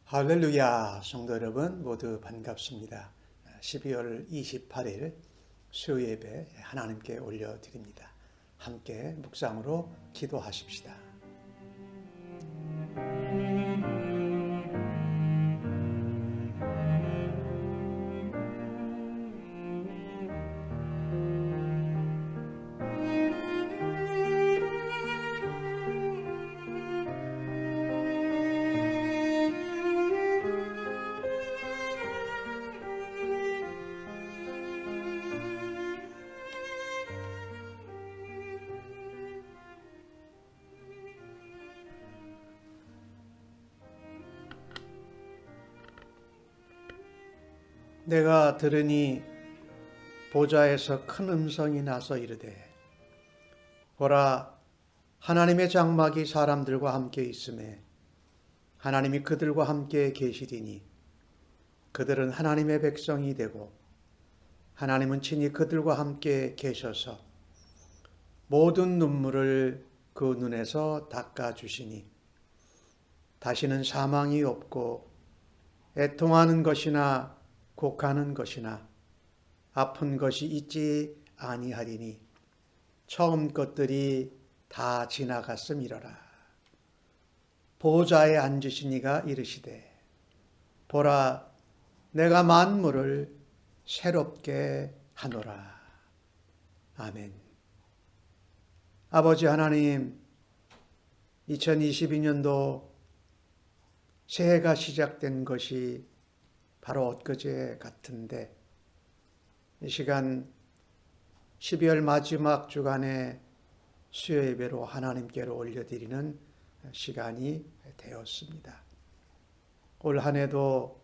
할렐루야, 성도 여러분 모두 반갑습니다. 12월 28일 수요예배 하나님께 올려드립니다. 함께 묵상으로 기도하십시다. 내가 들으니 보좌에서 큰 음성이 나서 이르되 보라, 하나님의 장막이 사람들과 함께 있음에 하나님이 그들과 함께 계시리니 그들은 하나님의 백성이 되고 하나님은 친히 그들과 함께 계셔서 모든 눈물을 그 눈에서 닦아주시니 다시는 사망이 없고 애통하는 것이나 곡하는 것이나 아픈 것이 있지 아니하리니 처음 것들이 다 지나갔음이로라. 보좌에 앉으신 이가 이르시되 보라, 내가 만물을 새롭게 하노라. 아멘. 아버지 하나님, 2022년도 새해가 시작된 것이 바로 엊그제 같은데 이 시간 12월 마지막 주간에 수요예배로 하나님께로 올려드리는 시간이 되었습니다. 올 한 해도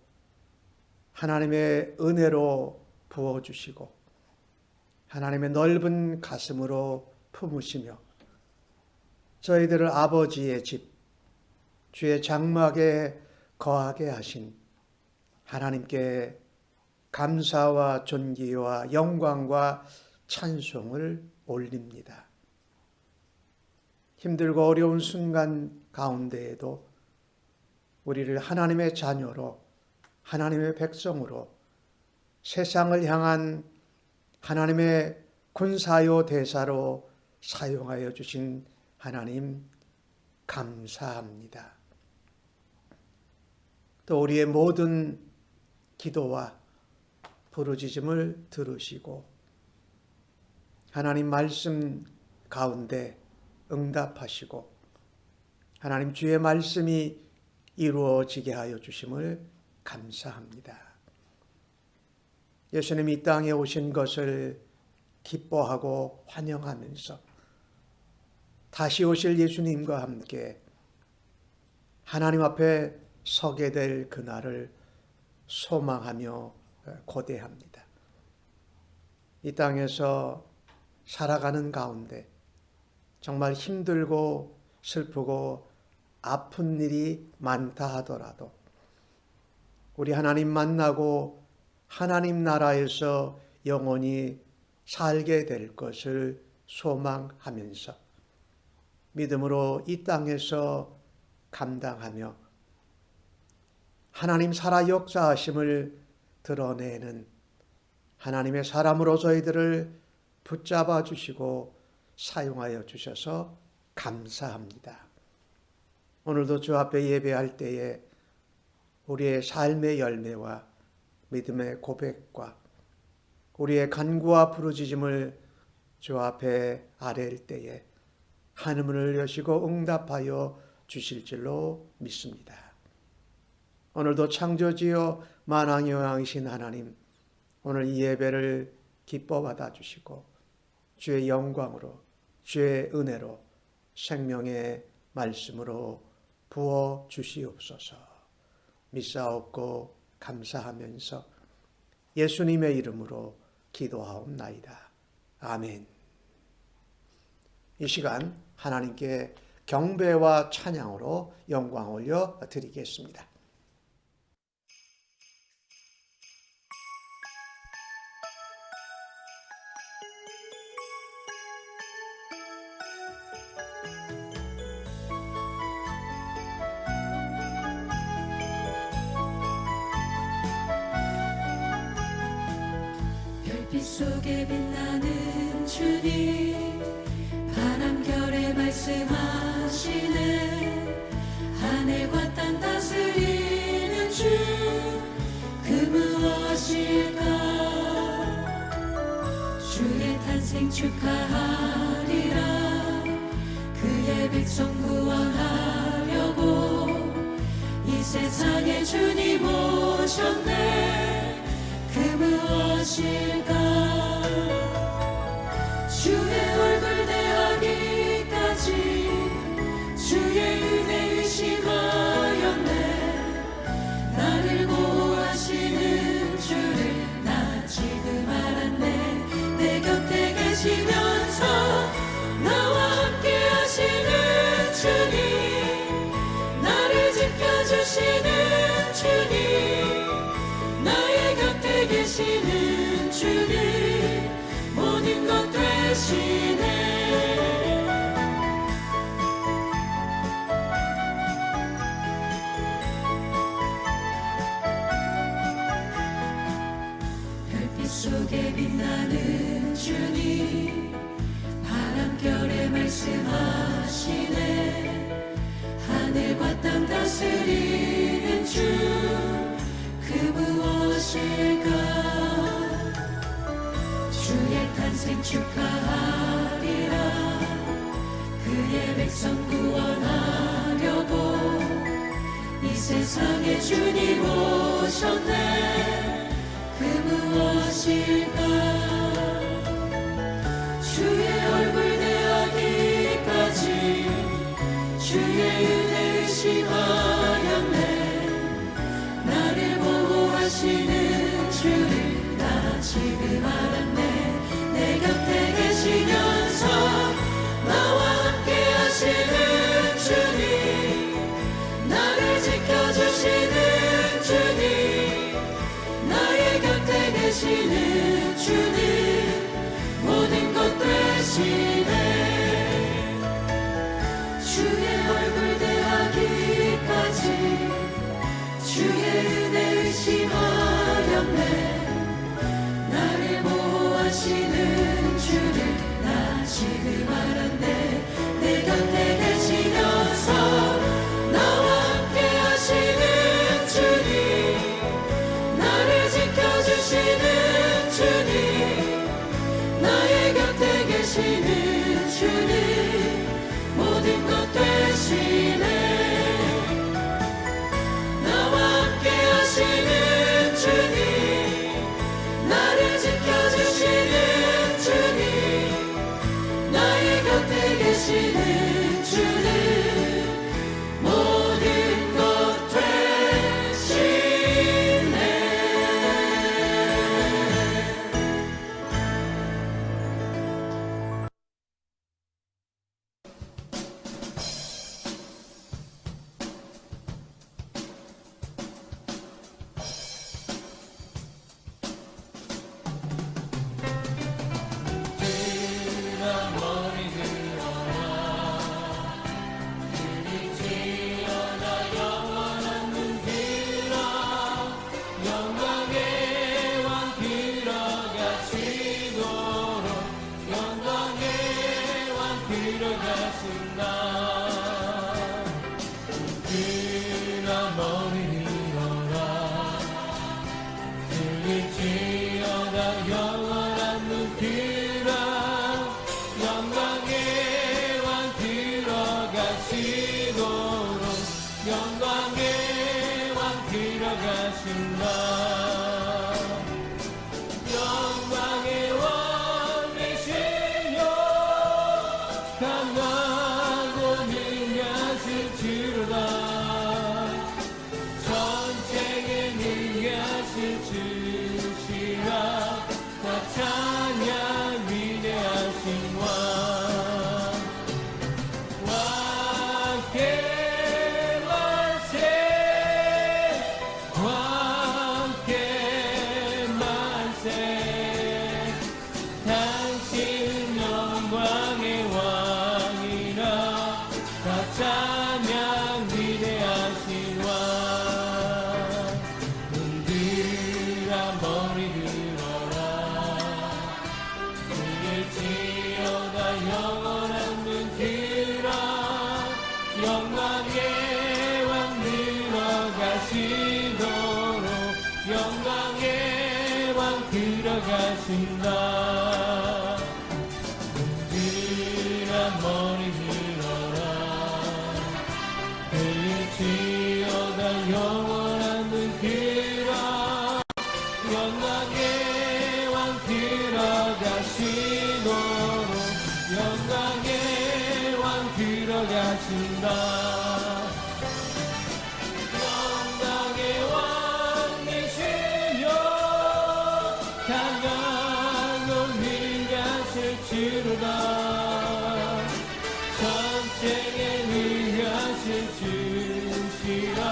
하나님의 은혜로 부어주시고 하나님의 넓은 가슴으로 품으시며 저희들을 아버지의 집, 주의 장막에 거하게 하신 하나님께 감사와 존귀와 영광과 찬송을 올립니다. 힘들고 어려운 순간 가운데에도 우리를 하나님의 자녀로, 하나님의 백성으로 세상을 향한 하나님의 군사요 대사로 사용하여 주신 하나님 감사합니다. 또 우리의 모든 기도와 부르짖음을 들으시고 하나님 말씀 가운데 응답하시고 하나님 주의 말씀이 이루어지게 하여 주심을 감사합니다. 예수님이 이 땅에 오신 것을 기뻐하고 환영하면서 다시 오실 예수님과 함께 하나님 앞에 서게 될 그날을 소망하며 고대합니다. 이 땅에서 살아가는 가운데 정말 힘들고 슬프고 아픈 일이 많다 하더라도 우리 하나님 만나고 하나님 나라에서 영원히 살게 될 것을 소망하면서 믿음으로 이 땅에서 감당하며 하나님 살아 역사하심을 드러내는 하나님의 사람으로 저희들을 붙잡아 주시고 사용하여 주셔서 감사합니다. 오늘도 주 앞에 예배할 때에 우리의 삶의 열매와 믿음의 고백과 우리의 간구와 부르짖음을 주 앞에 아뢰일 때에 하늘문을 여시고 응답하여 주실 줄로 믿습니다. 오늘도 창조주여 만왕의 왕이신 하나님, 오늘 이 예배를 기뻐 받아주시고 주의 영광으로 주의 은혜로 생명의 말씀으로 부어 주시옵소서. 믿사옵고 감사하면서 예수님의 이름으로 기도하옵나이다. 아멘. 이 시간 하나님께 경배와 찬양으로 영광 올려 드리겠습니다. 속에 빛나는 주님, 바람결에 말씀하시네. 하늘과 땅 다스리는 주, 그 무엇일까? 주의 탄생 축하하리라. 그의 백성 구원하려고 이 세상에 주님 오셨네. 그 무엇일까? 주의 얼굴 대하기까지 주의 은혜 의심하였네. 나를 보호하시는 주를 나 지금 알았네. 내 곁에 계시면서 나와 함께 하시는 주님, 나를 지켜주시는 주님, 나의 곁에 계시는 주님, 모든 것 되시네. 별빛 속에 빛나는 주님, 바람결에 말씀하시네. 하늘과 땅 다스리는 주, 그 무엇일까? 주의 탄생 축하하리라. 그의 백성 구원하려고 이 세상에 주님 오셨네. 그 무엇일까? 주의 얼굴 대하기까지 주의 은혜 의심하였네. 나를 보호하시는 주를 나 지금 알았네. 내 곁에 계시면서 나와 함께 하시는 주님, 나를 지켜주시는 주님, 나의 곁에 계시는 주님, 모든 것 되시네. 주의 얼굴 대하기까지 주의 은혜 의심하였네. 나를 보호하시는 주를 나 지금 알았네. 내 곁에 계시면서 나와 함께 하시는 주님, 나를 지켜주시는 주님, 나의 곁에 계시는 주님, 모든 것 되시네. 나와 함께 하시는 주님, 나를 지켜주시는 주님, 나의 곁에 계시는 주님, 모든 것 되시네. 지난 머리 들어라 들어가시도록 영광의 왕 들어가신다. 눈들아 머리 들어라. 들릴지어다 영원한 눈 들어. 영광의 왕 들어가시도록 영광의 왕 들어가신다. 영광의 왕이시여 강한 능하실 주로다. 전쟁에 능하실 주시라. 나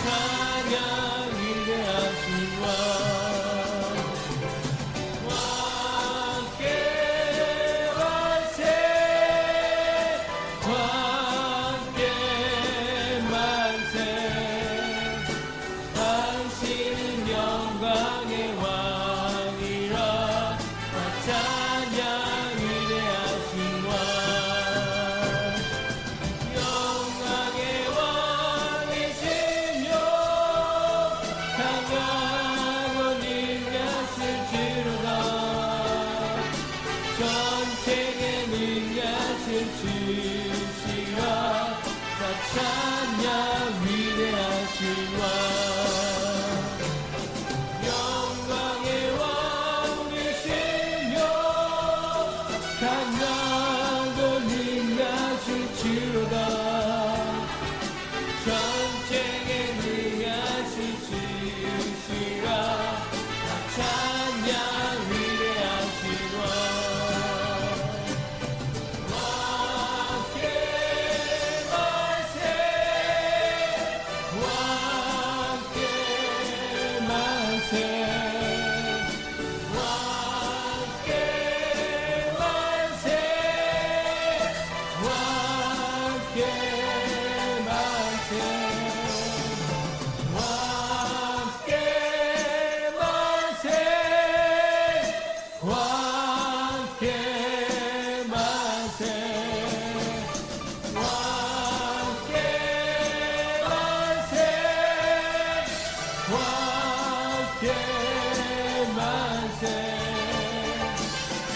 찬양 위대하신 왕. 전쟁에 능하실 주시라. 나 찬양 위대하신 왕. 영광의 왕이시여 강하고 능하실 주로다. 전쟁에 능하실 주시라. 나 찬양 위대하신 왕.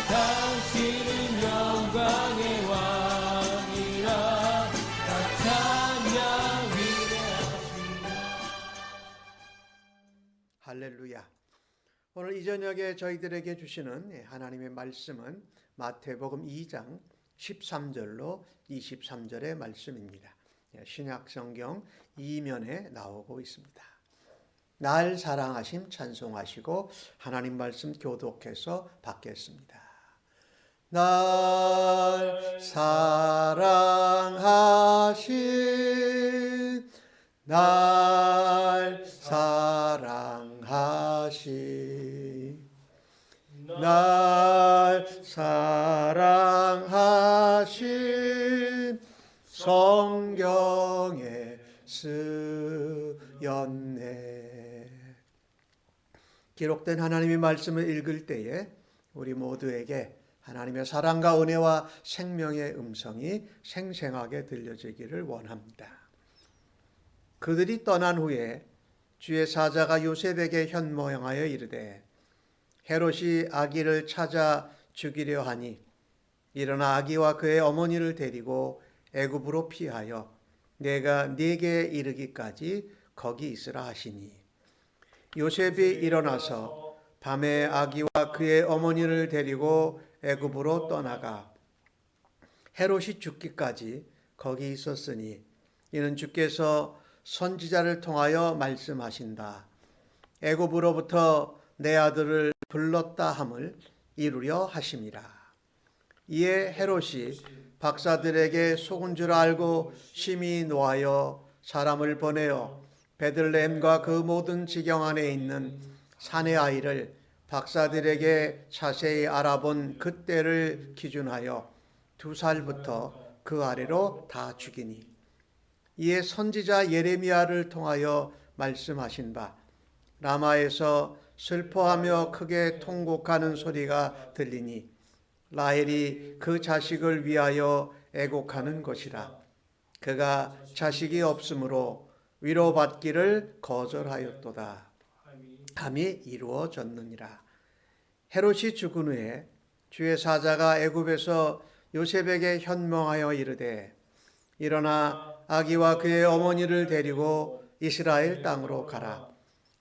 당신은 영광의 왕이라. 나 찬양 위대하시라. 할렐루야. 오늘 이 저녁에 저희들에게 주시는 하나님의 말씀은 마태복음 2장 13절로 23절의 말씀입니다. 신약성경 2면에 나오고 있습니다. 날 사랑하심 찬송하시고 하나님 말씀 교독해서 받겠습니다. 날 사랑하신 날 사랑하신 날 사랑하신 성경에 쓰였네. 기록된 하나님의 말씀을 읽을 때에 우리 모두에게 하나님의 사랑과 은혜와 생명의 음성이 생생하게 들려지기를 원합니다. 그들이 떠난 후에 주의 사자가 요셉에게 현모양하여 이르되 헤롯이 아기를 찾아 죽이려 하니 일어나 아기와 그의 어머니를 데리고 애굽으로 피하여 내가 네게 이르기까지 거기 있으라 하시니 요셉이 일어나서 밤에 아기와 그의 어머니를 데리고 애굽으로 떠나가 헤롯이 죽기까지 거기 있었으니 이는 주께서 선지자를 통하여 말씀하신다. 애굽으로부터 내 아들을 불렀다 함을 이루려 하심이라. 이에 헤롯이 박사들에게 속은 줄 알고 심히 노하여 사람을 보내어 베들레헴과 그 모든 지경 안에 있는 사내 아이를 박사들에게 자세히 알아본 그때를 기준하여 2살부터 그 아래로 다 죽이니 이에 선지자 예레미야를 통하여 말씀하신 바 라마에서 슬퍼하며 크게 통곡하는 소리가 들리니 라헬이 그 자식을 위하여 애곡하는 것이라. 그가 자식이 없으므로 위로받기를 거절하였도다. 함이 이루어졌느니라. 헤롯이 죽은 후에 주의 사자가 애굽에서 요셉에게 현명하여 이르되 일어나 아기와 그의 어머니를 데리고 이스라엘 땅으로 가라.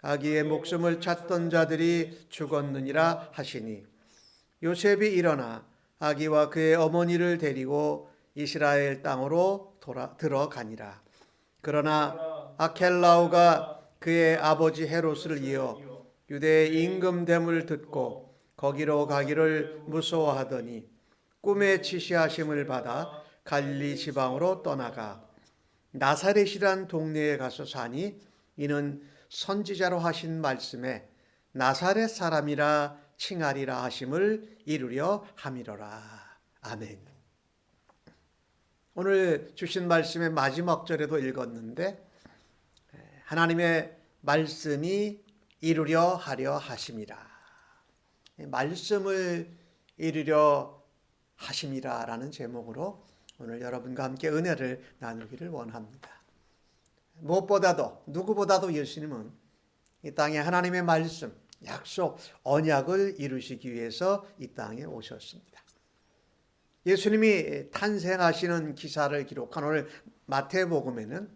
아기의 목숨을 찾던 자들이 죽었느니라 하시니 요셉이 일어나 아기와 그의 어머니를 데리고 이스라엘 땅으로 들어가니라. 그러나 아켈라오가 그의 아버지 헤롯을 이어 유대의 임금됨을 듣고 거기로 가기를 무서워하더니 꿈에 지시하심을 받아 갈릴리 지방으로 떠나가 나사렛이란 동네에 가서 사니 이는 선지자로 하신 말씀에 나사렛 사람이라 칭하리라 하심을 이루려 함이로라. 아멘. 오늘 주신 말씀의 마지막 절에도 읽었는데 하나님의 말씀이 이루려 하려 하심이라. 말씀을 이루려 하심이라라는 제목으로 오늘 여러분과 함께 은혜를 나누기를 원합니다. 무엇보다도 누구보다도 예수님은 이 땅에 하나님의 말씀, 약속, 언약을 이루시기 위해서 이 땅에 오셨습니다. 예수님이 탄생하시는 기사를 기록한 오늘 마태복음에는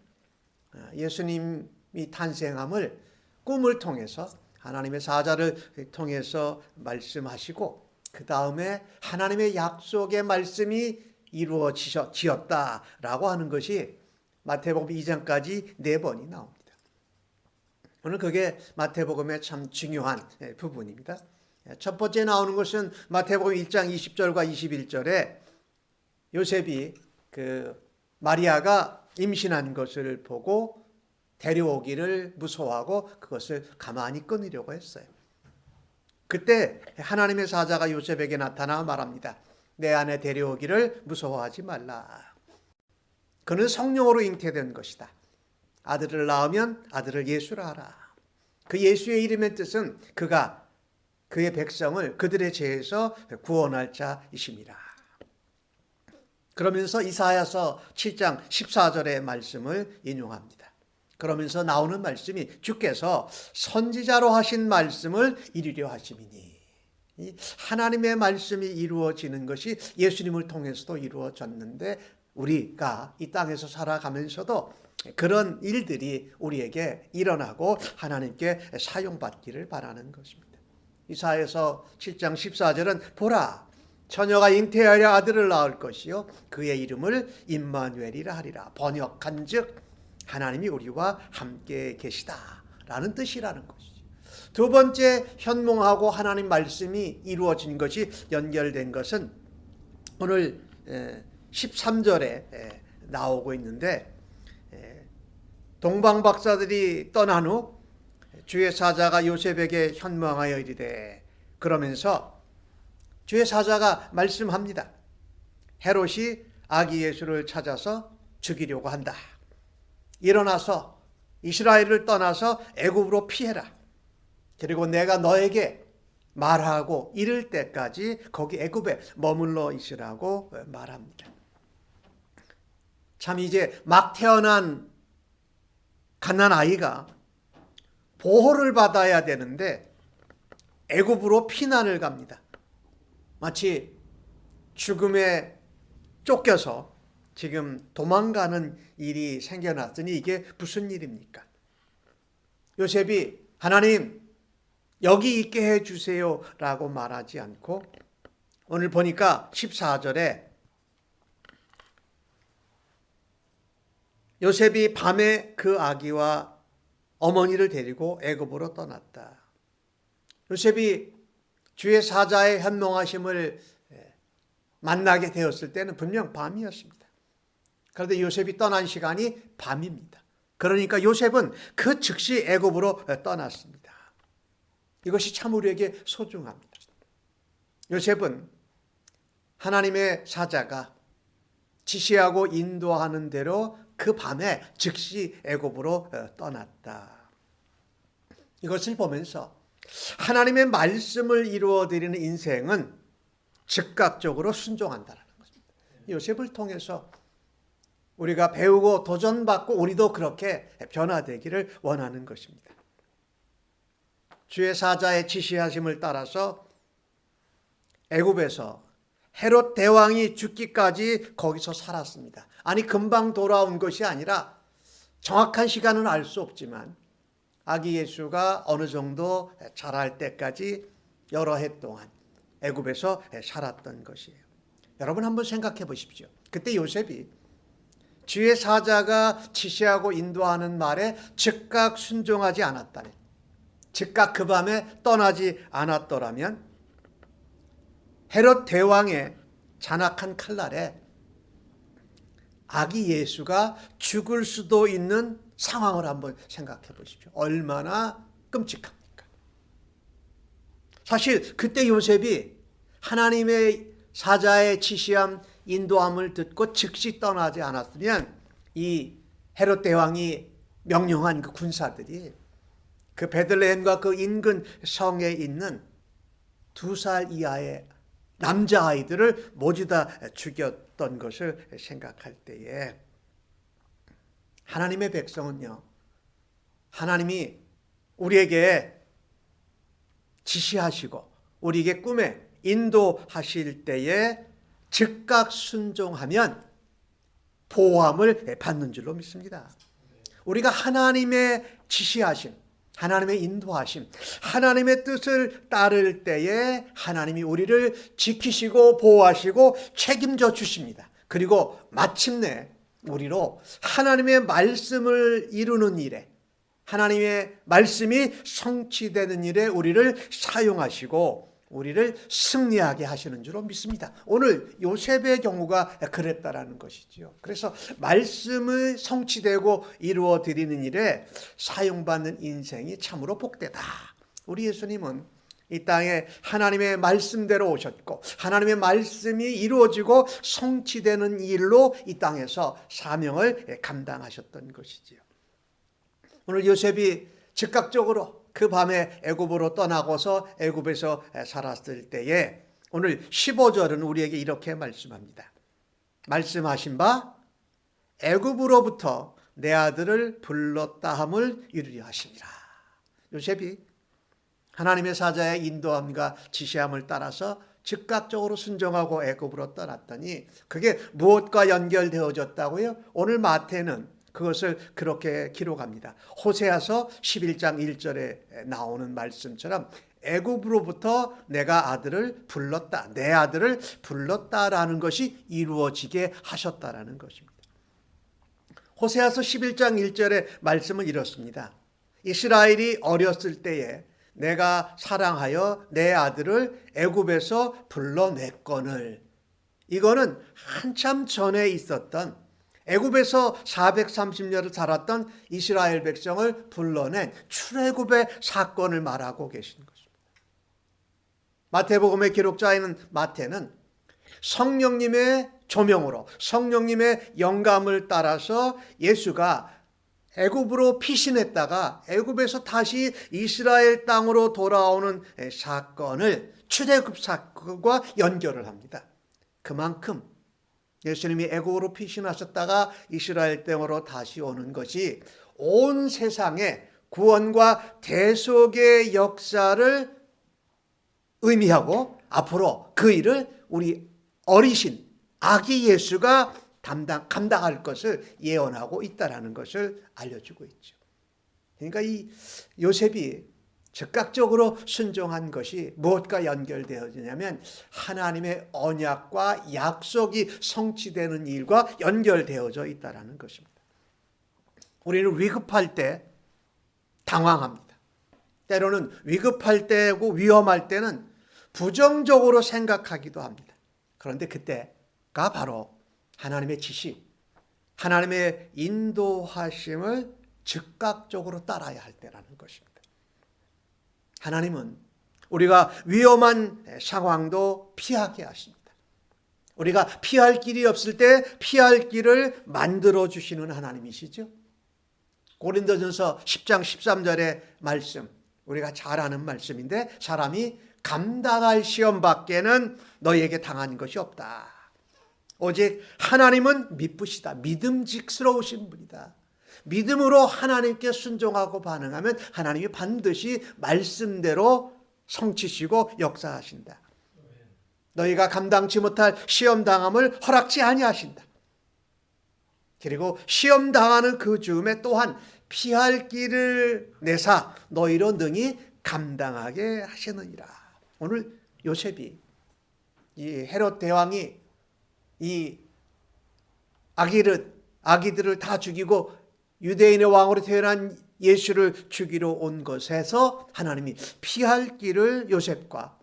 예수님이 탄생함을 꿈을 통해서 하나님의 사자를 통해서 말씀하시고 그 다음에 하나님의 약속의 말씀이 이루어지었다라고 하는 것이 마태복음 2장까지 4번이 나옵니다. 오늘 그게 마태복음의 참 중요한 부분입니다. 첫 번째 나오는 것은 마태복음 1장 20절과 21절에 요셉이 마리아가 임신한 것을 보고 데려오기를 무서워하고 그것을 가만히 끊으려고 했어요. 그때 하나님의 사자가 요셉에게 나타나 말합니다. 내 아내 데려오기를 무서워하지 말라. 그는 성령으로 잉태된 것이다. 아들을 낳으면 아들을 예수라 하라. 그 예수의 이름의 뜻은 그가 그의 백성을 그들의 죄에서 구원할 자이심이라. 그러면서 이사야서 7장 14절의 말씀을 인용합니다. 그러면서 나오는 말씀이 주께서 선지자로 하신 말씀을 이루려 하심이니 하나님의 말씀이 이루어지는 것이 예수님을 통해서도 이루어졌는데 우리가 이 땅에서 살아가면서도 그런 일들이 우리에게 일어나고 하나님께 사용받기를 바라는 것입니다. 이사야서 7장 14절은 보라 처녀가 잉태하여 아들을 낳을 것이요 그의 이름을 임마누엘이라 하리라. 번역한즉 하나님이 우리와 함께 계시다라는 뜻이라는 것이죠. 두 번째 현몽하고 하나님 말씀이 이루어진 것이 연결된 것은 오늘 13절에 나오고 있는데 동방 박사들이 떠난 후 주의 사자가 요셉에게 현몽하여 이르되 그러면서 주의 사자가 말씀합니다. 헤롯이 아기 예수를 찾아서 죽이려고 한다. 일어나서 이스라엘을 떠나서 애굽으로 피해라. 그리고 내가 너에게 말하고 이를 때까지 거기 애굽에 머물러 있으라고 말합니다. 참 이제 막 태어난 갓난아이가 보호를 받아야 되는데 애굽으로 피난을 갑니다. 마치 죽음에 쫓겨서 지금 도망가는 일이 생겨났으니 이게 무슨 일입니까? 요셉이 하나님 여기 있게 해주세요 라고 말하지 않고 오늘 보니까 14절에 요셉이 밤에 그 아기와 어머니를 데리고 애굽으로 떠났다. 요셉이 주의 사자의 현몽하심을 만나게 되었을 때는 분명 밤이었습니다. 그런데 요셉이 떠난 시간이 밤입니다. 그러니까 요셉은 그 즉시 애굽으로 떠났습니다. 이것이 참 우리에게 소중합니다. 요셉은 하나님의 사자가 지시하고 인도하는 대로 그 밤에 즉시 애굽으로 떠났다. 이것을 보면서 하나님의 말씀을 이루어드리는 인생은 즉각적으로 순종한다는 것입니다. 요셉을 통해서 우리가 배우고 도전받고 우리도 그렇게 변화되기를 원하는 것입니다. 주의 사자의 지시하심을 따라서 애굽에서 헤롯 대왕이 죽기까지 거기서 살았습니다. 아니 금방 돌아온 것이 아니라 정확한 시간은 알 수 없지만 아기 예수가 어느 정도 자랄 때까지 여러 해 동안 애굽에서 살았던 것이에요. 여러분 한번 생각해 보십시오. 그때 요셉이 주의 사자가 지시하고 인도하는 말에 즉각 순종하지 않았다면, 즉각 그 밤에 떠나지 않았더라면 헤롯 대왕의 잔악한 칼날에 아기 예수가 죽을 수도 있는 상황을 한번 생각해 보십시오. 얼마나 끔찍합니까? 사실 그때 요셉이 하나님의 사자의 지시함, 인도함을 듣고 즉시 떠나지 않았으면 이 헤롯 대왕이 명령한 그 군사들이 그 베들레헴과 그 인근 성에 있는 2살 이하의 남자아이들을 모두 다 죽였던 것을 생각할 때에 하나님의 백성은요, 하나님이 우리에게 지시하시고 우리에게 꿈에 인도하실 때에 즉각 순종하면 보호함을 받는 줄로 믿습니다. 우리가 하나님의 지시하심, 하나님의 인도하심, 하나님의 뜻을 따를 때에 하나님이 우리를 지키시고 보호하시고 책임져 주십니다. 그리고 마침내 우리로 하나님의 말씀을 이루는 일에, 하나님의 말씀이 성취되는 일에 우리를 사용하시고 우리를 승리하게 하시는 줄로 믿습니다. 오늘 요셉의 경우가 그랬다라는 것이지요. 그래서 말씀을 성취되고 이루어 드리는 일에 사용받는 인생이 참으로 복되다. 우리 예수님은 이 땅에 하나님의 말씀대로 오셨고 하나님의 말씀이 이루어지고 성취되는 일로 이 땅에서 사명을 감당하셨던 것이지요. 오늘 요셉이 즉각적으로 그 밤에 애굽으로 떠나고서 애굽에서 살았을 때에 오늘 15절은 우리에게 이렇게 말씀합니다. 말씀하신 바 애굽으로부터 내 아들을 불렀다 함을 이루려 하심이라. 요셉이 하나님의 사자의 인도함과 지시함을 따라서 즉각적으로 순종하고 애굽으로 떠났더니 그게 무엇과 연결되어졌다고요? 오늘 마태는 그것을 그렇게 기록합니다. 호세아서 11장 1절에 나오는 말씀처럼 애굽으로부터 내가 아들을 불렀다, 내 아들을 불렀다라는 것이 이루어지게 하셨다라는 것입니다. 호세아서 11장 1절의 말씀은 이렇습니다. 이스라엘이 어렸을 때에 내가 사랑하여 내 아들을 애굽에서 불러냈거늘. 이거는 한참 전에 있었던 애굽에서 430년을 살았던 이스라엘 백성을 불러낸 출애굽의 사건을 말하고 계신 것입니다. 마태복음의 기록자인 마태는 성령님의 조명으로 성령님의 영감을 따라서 예수가 애굽으로 피신했다가 애굽에서 다시 이스라엘 땅으로 돌아오는 사건을 출애굽 사건과 연결을 합니다. 그만큼 예수님이 애굽으로 피신하셨다가 이스라엘 땅으로 다시 오는 것이 온 세상의 구원과 대속의 역사를 의미하고 앞으로 그 일을 우리 어리신 아기 예수가 감당할 것을 예언하고 있다는 것을 알려주고 있죠. 그러니까 이 요셉이 즉각적으로 순종한 것이 무엇과 연결되어지냐면 하나님의 언약과 약속이 성취되는 일과 연결되어져 있다는 것입니다. 우리는 위급할 때 당황합니다. 때로는 위급할 때고 위험할 때는 부정적으로 생각하기도 합니다. 그런데 그때가 바로 하나님의 지시, 하나님의 인도하심을 즉각적으로 따라야 할 때라는 것입니다. 하나님은 우리가 위험한 상황도 피하게 하십니다. 우리가 피할 길이 없을 때 피할 길을 만들어 주시는 하나님이시죠. 고린도전서 10장 13절의 말씀, 우리가 잘 아는 말씀인데 사람이 감당할 시험 밖에는 너희에게 당한 것이 없다. 오직 하나님은 미쁘시다. 믿음직스러우신 분이다. 믿음으로 하나님께 순종하고 반응하면 하나님이 반드시 말씀대로 성취시고 역사하신다. 너희가 감당치 못할 시험 당함을 허락지 아니하신다. 그리고 시험 당하는 그 즈음에 또한 피할 길을 내사 너희로 능히 감당하게 하시느니라. 오늘 요셉이 이 헤롯 대왕이 이 아기들을 다 죽이고 유대인의 왕으로 태어난 예수를 죽이러 온 것에서 하나님이 피할 길을 요셉과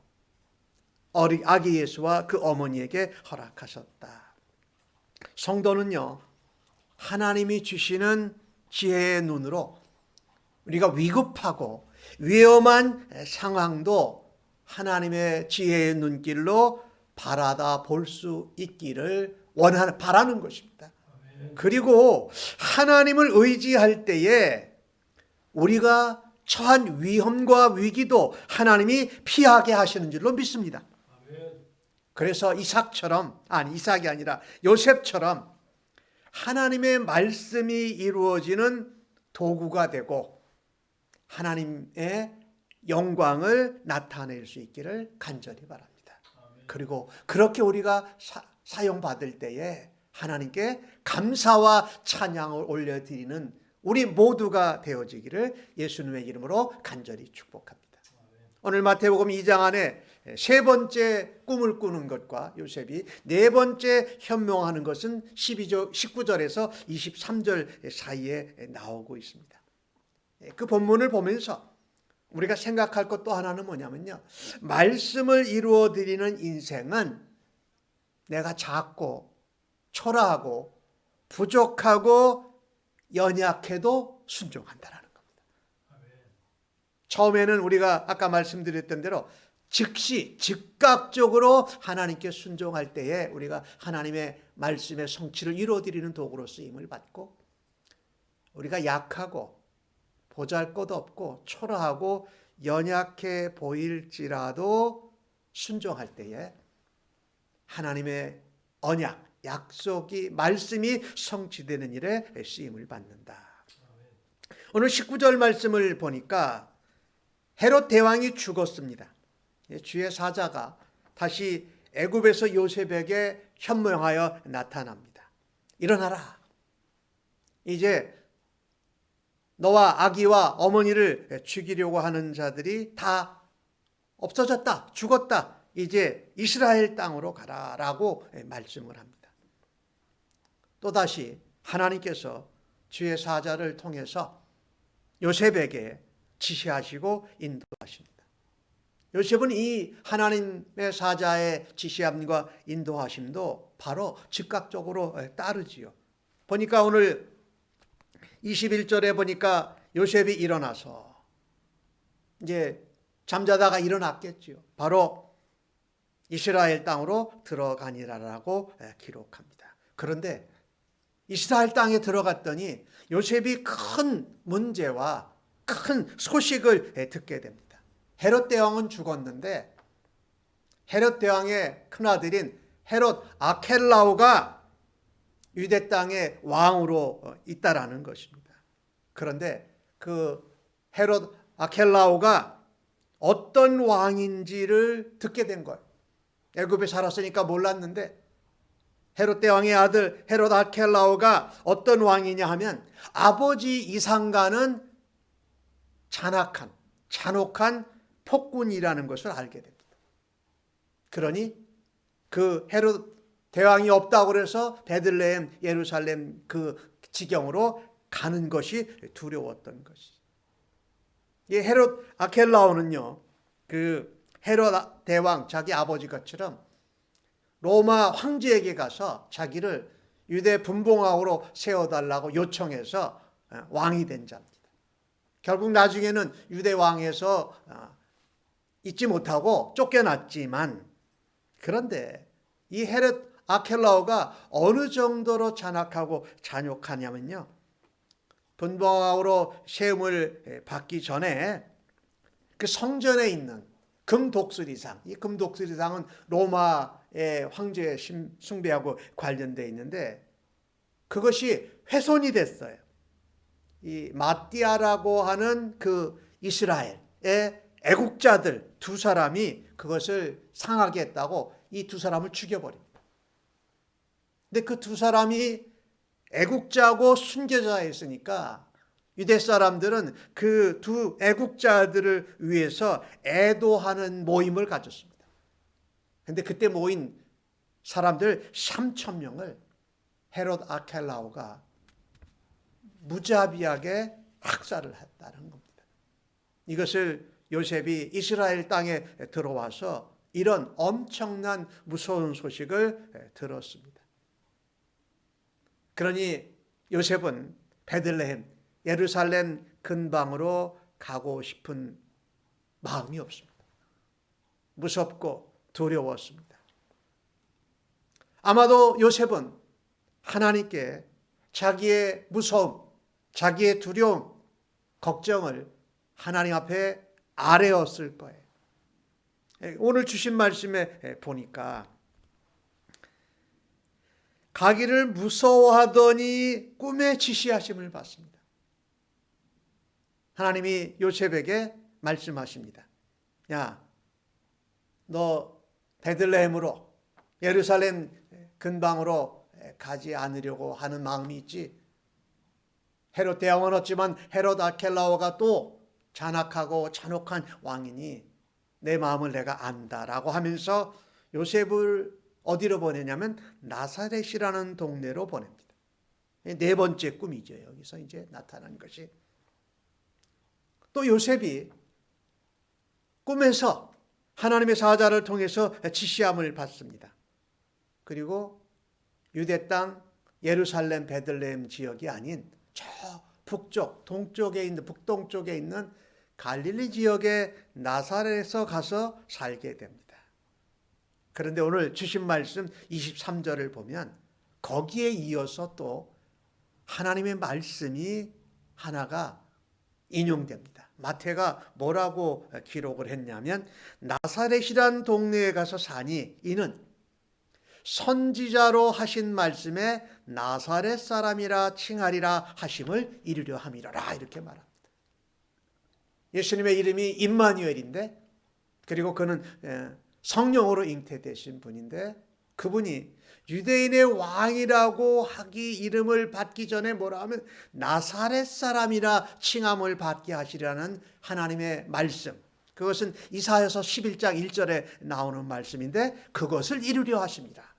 아기 예수와 그 어머니에게 허락하셨다. 성도는요, 하나님이 주시는 지혜의 눈으로 우리가 위급하고 위험한 상황도 하나님의 지혜의 눈길로 바라다 볼 수 있기를 바라는 것입니다. 그리고 하나님을 의지할 때에 우리가 처한 위험과 위기도 하나님이 피하게 하시는 줄로 믿습니다. 그래서 이삭이 아니라 요셉처럼 하나님의 말씀이 이루어지는 도구가 되고 하나님의 영광을 나타낼 수 있기를 간절히 바랍니다. 그리고 그렇게 우리가 사용받을 때에 하나님께 감사와 찬양을 올려드리는 우리 모두가 되어지기를 예수님의 이름으로 간절히 축복합니다. 오늘 마태복음 2장 안에 세 번째 꿈을 꾸는 것과 요셉이 네 번째 현명하는 것은 19절에서 23절 사이에 나오고 있습니다. 그 본문을 보면서 우리가 생각할 것 또 하나는 뭐냐면요, 말씀을 이루어 드리는 인생은 내가 작고 초라하고 부족하고 연약해도 순종한다라는 겁니다. 처음에는 우리가 아까 말씀드렸던 대로 즉각적으로 하나님께 순종할 때에 우리가 하나님의 말씀의 성취를 이루어드리는 도구로 쓰임을 받고, 우리가 약하고 보잘것없고 초라하고 연약해 보일지라도 순종할 때에 하나님의 언약, 약속이, 말씀이 성취되는 일에 쓰임을 받는다. 오늘 19절 말씀을 보니까 헤롯 대왕이 죽었습니다. 주의 사자가 다시 애굽에서 요셉에게 현명하여 나타납니다. 일어나라. 이제 너와 아기와 어머니를 죽이려고 하는 자들이 다 없어졌다. 죽었다. 이제 이스라엘 땅으로 가라라고 말씀을 합니다. 또다시 하나님께서 주의 사자를 통해서 요셉에게 지시하시고 인도하십니다. 요셉은 이 하나님의 사자의 지시함과 인도하심도 바로 즉각적으로 따르지요. 보니까 오늘 21절에 보니까 요셉이 일어나서 이제 잠자다가 일어났겠지요. 바로 이스라엘 땅으로 들어가니라라고 기록합니다. 그런데 이스라엘 땅에 들어갔더니 요셉이 큰 문제와 큰 소식을 듣게 됩니다. 헤롯 대왕은 죽었는데 헤롯 대왕의 큰아들인 헤롯 아켈라오가 유대 땅의 왕으로 있다라는 것입니다. 그런데 그 헤롯 아켈라오가 어떤 왕인지를 듣게 된 거예요. 애굽에 살았으니까 몰랐는데 헤롯 대왕의 아들 헤롯 아켈라오가 어떤 왕이냐 하면 아버지 이상과는 잔혹한 폭군이라는 것을 알게 됩니다. 그러니 그 헤롯 대왕이 없다고 그래서 베들레헴, 예루살렘 그 지경으로 가는 것이 두려웠던 것이죠. 이 헤롯 아켈라오는요, 그 헤롯 대왕 자기 아버지 것처럼 로마 황제에게 가서 자기를 유대 분봉왕으로 세워달라고 요청해서 왕이 된 자입니다. 결국 나중에는 유대 왕에서 있지 못하고 쫓겨났지만, 그런데 이 헤롯 아켈라오가 어느 정도로 잔악하고 잔혹하냐면요, 분봉왕으로 세움을 받기 전에 그 성전에 있는 금독수리상. 이 금독수리상은 로마의 황제 숭배하고 관련되어 있는데 그것이 훼손이 됐어요. 이 마띠아라고 하는 그 이스라엘의 애국자들 두 사람이 그것을 상하게 했다고 이 두 사람을 죽여버립니다. 근데 그 두 사람이 애국자고 순교자였으니까 유대 사람들은 그 두 애국자들을 위해서 애도하는 모임을 가졌습니다. 근데 그때 모인 사람들 3,000명을 헤롯 아켈라오가 무자비하게 학살을 했다는 겁니다. 이것을 요셉이 이스라엘 땅에 들어와서 이런 엄청난 무서운 소식을 들었습니다. 그러니 요셉은 베들레헴, 예루살렘 근방으로 가고 싶은 마음이 없습니다. 무섭고 두려웠습니다. 아마도 요셉은 하나님께 자기의 무서움, 자기의 두려움, 걱정을 하나님 앞에 아뢰었을 거예요. 오늘 주신 말씀에 보니까 가기를 무서워하더니 꿈에 지시하심을 받습니다. 하나님이 요셉에게 말씀하십니다. 야, 너 베들레헴으로 예루살렘 근방으로 가지 않으려고 하는 마음이 있지. 헤롯 대왕은 없지만 헤롯 아켈라오가 또 잔악하고 잔혹한 왕이니 내 마음을 내가 안다라고 하면서 요셉을 어디로 보내냐면 나사렛이라는 동네로 보냅니다. 네 번째 꿈이죠. 여기서 이제 나타난 것이. 또 요셉이 꿈에서 하나님의 사자를 통해서 지시함을 받습니다. 그리고 유대 땅 예루살렘 베들레헴 지역이 아닌 저 북쪽, 동쪽에 있는 북동쪽에 있는 갈릴리 지역의 나사렛에서 가서 살게 됩니다. 그런데 오늘 주신 말씀 23절을 보면 거기에 이어서 또 하나님의 말씀이 하나가 인용됩니다. 마태가 뭐라고 기록을 했냐면 나사렛이란 동네에 가서 사니 이는 선지자로 하신 말씀에 나사렛 사람이라 칭하리라 하심을 이루려 함이라 이렇게 말합니다. 예수님의 이름이 임마누엘인데 그리고 그는 성령으로 잉태되신 분인데 그분이 유대인의 왕이라고 하기 이름을 받기 전에 뭐라 하면 나사렛 사람이라 칭함을 받게 하시라는 하나님의 말씀. 그것은 이사야서 11장 1절에 나오는 말씀인데 그것을 이루려 하십니다.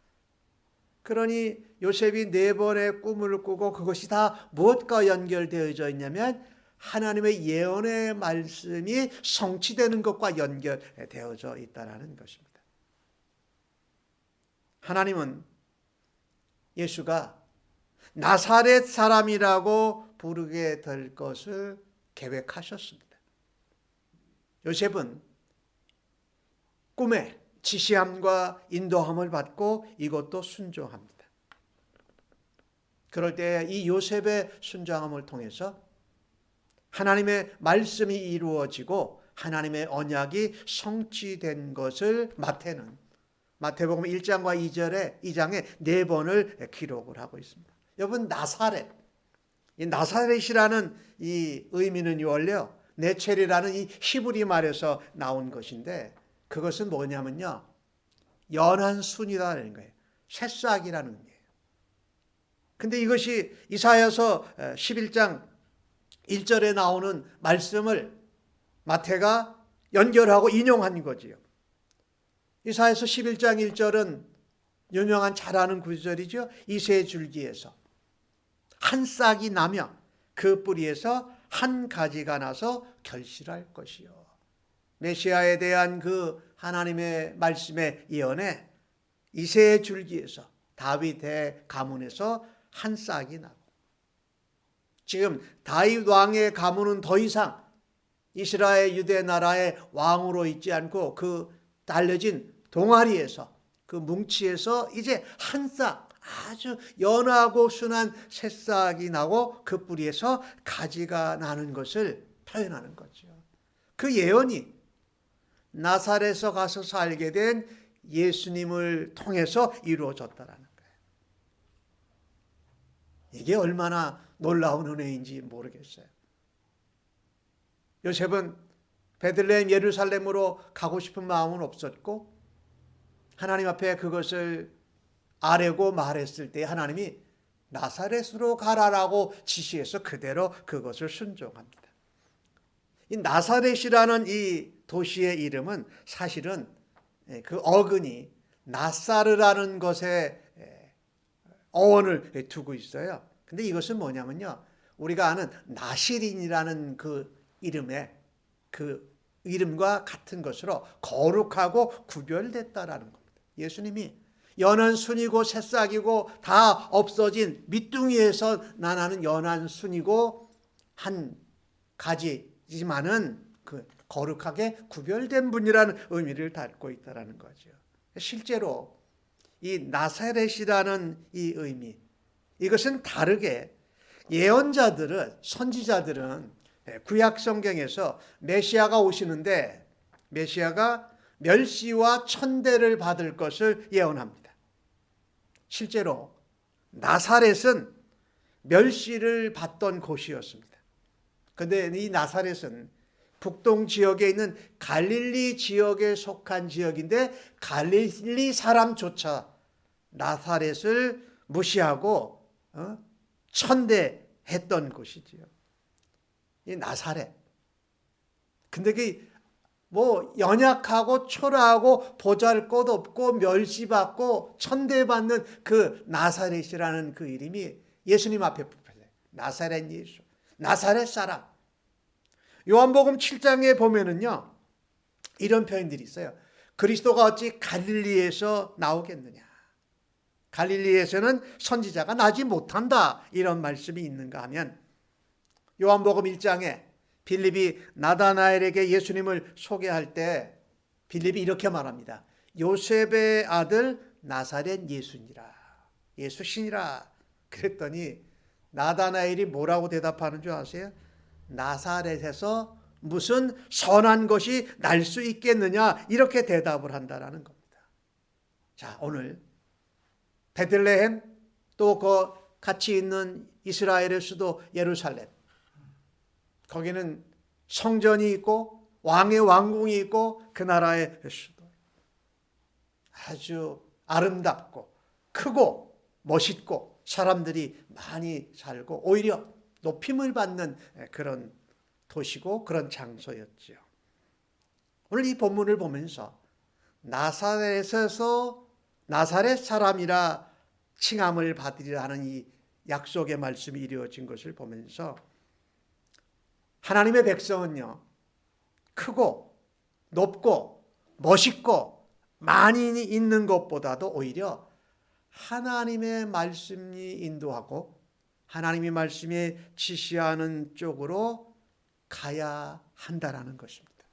그러니 요셉이 4번의 꿈을 꾸고 그것이 다 무엇과 연결되어져 있냐면 하나님의 예언의 말씀이 성취되는 것과 연결되어져 있다는 것입니다. 하나님은 예수가 나사렛 사람이라고 부르게 될 것을 계획하셨습니다. 요셉은 꿈에 지시함과 인도함을 받고 이것도 순종합니다. 그럴 때 이 요셉의 순종함을 통해서 하나님의 말씀이 이루어지고 하나님의 언약이 성취된 것을 마태복음 1장과 2장에 4번을 기록을 하고 있습니다. 여러분 나사렛, 이 나사렛이라는 이 의미는 원래요 네첼이라는 이 히브리 말에서 나온 것인데 그것은 뭐냐면요 연한 순이라는 거예요. 새싹이라는 의미예요. 근데 이것이 이사야서 11장 1절에 나오는 말씀을 마태가 연결하고 인용한 거지요. 이사야서 11장 1절은 유명한 잘 아는 구절이죠. 이새 줄기에서 한 싹이 나며 그 뿌리에서 한 가지가 나서 결실할 것이요. 메시아에 대한 그 하나님의 말씀의 예언에 이새 줄기에서 다윗의 가문에서 한 싹이 나고 지금 다윗 왕의 가문은 더 이상 이스라엘 유대 나라의 왕으로 있지 않고 그 달려진 동아리에서 그 뭉치에서 이제 한 싹 아주 연하고 순한 새싹이 나고 그 뿌리에서 가지가 나는 것을 표현하는 거죠. 그 예언이 나사렛에 가서 살게 된 예수님을 통해서 이루어졌다라는 거예요. 이게 얼마나 놀라운 은혜인지 모르겠어요. 요셉은 베들레헴 예루살렘으로 가고 싶은 마음은 없었고 하나님 앞에 그것을 아뢰고 말했을 때 하나님이 나사렛으로 가라라고 지시해서 그대로 그것을 순종합니다. 이 나사렛이라는 이 도시의 이름은 사실은 그 어근이 나사르라는 것에 어원을 두고 있어요. 근데 이것은 뭐냐면요, 우리가 아는 나시린이라는 그 이름의 그 이름과 같은 것으로 거룩하고 구별됐다라는 겁니다. 예수님이 연한 순이고 새싹이고 다 없어진 밑둥이에서 나는 연한 순이고 한 가지지만은 그 거룩하게 구별된 분이라는 의미를 담고 있다라는 거죠. 실제로 이 나사렛이라는 이 의미, 이것은 다르게 예언자들은, 선지자들은 구약 성경에서 메시아가 오시는데 메시아가 멸시와 천대를 받을 것을 예언합니다. 실제로 나사렛은 멸시를 받던 곳이었습니다. 그런데 이 나사렛은 북동 지역에 있는 갈릴리 지역에 속한 지역인데 갈릴리 사람조차 나사렛을 무시하고 천대했던 곳이지요. 이 나사렛. 근데 그 뭐 연약하고 초라하고 보잘것없고 멸시받고 천대받는 그 나사렛이라는 그 이름이 예수님 앞에 붙어요. 나사렛 예수, 나사렛 사람. 요한복음 7장에 보면은요, 이런 표현들이 있어요. 그리스도가 어찌 갈릴리에서 나오겠느냐. 갈릴리에서는 선지자가 나지 못한다. 이런 말씀이 있는가 하면 요한복음 1장에 빌립이 나다나엘에게 예수님을 소개할 때 빌립이 이렇게 말합니다. 요셉의 아들 나사렛 예수니라. 예수신이라. 그랬더니 나다나엘이 뭐라고 대답하는 줄 아세요? 나사렛에서 무슨 선한 것이 날 수 있겠느냐, 이렇게 대답을 한다라는 겁니다. 자, 오늘 베들레헴 또 그 같이 있는 이스라엘의 수도 예루살렘, 거기는 성전이 있고 왕의 왕궁이 있고 그 나라의 수도, 아주 아름답고 크고 멋있고 사람들이 많이 살고 오히려 높임을 받는 그런 도시고 그런 장소였죠. 오늘 이 본문을 보면서 나사렛에서 나사렛 사람이라 칭함을 받으리라 하는 이 약속의 말씀이 이루어진 것을 보면서 하나님의 백성은요, 크고 높고 멋있고 많이 있는 것보다도 오히려 하나님의 말씀이 인도하고 하나님의 말씀에 지시하는 쪽으로 가야 한다라는 것입니다.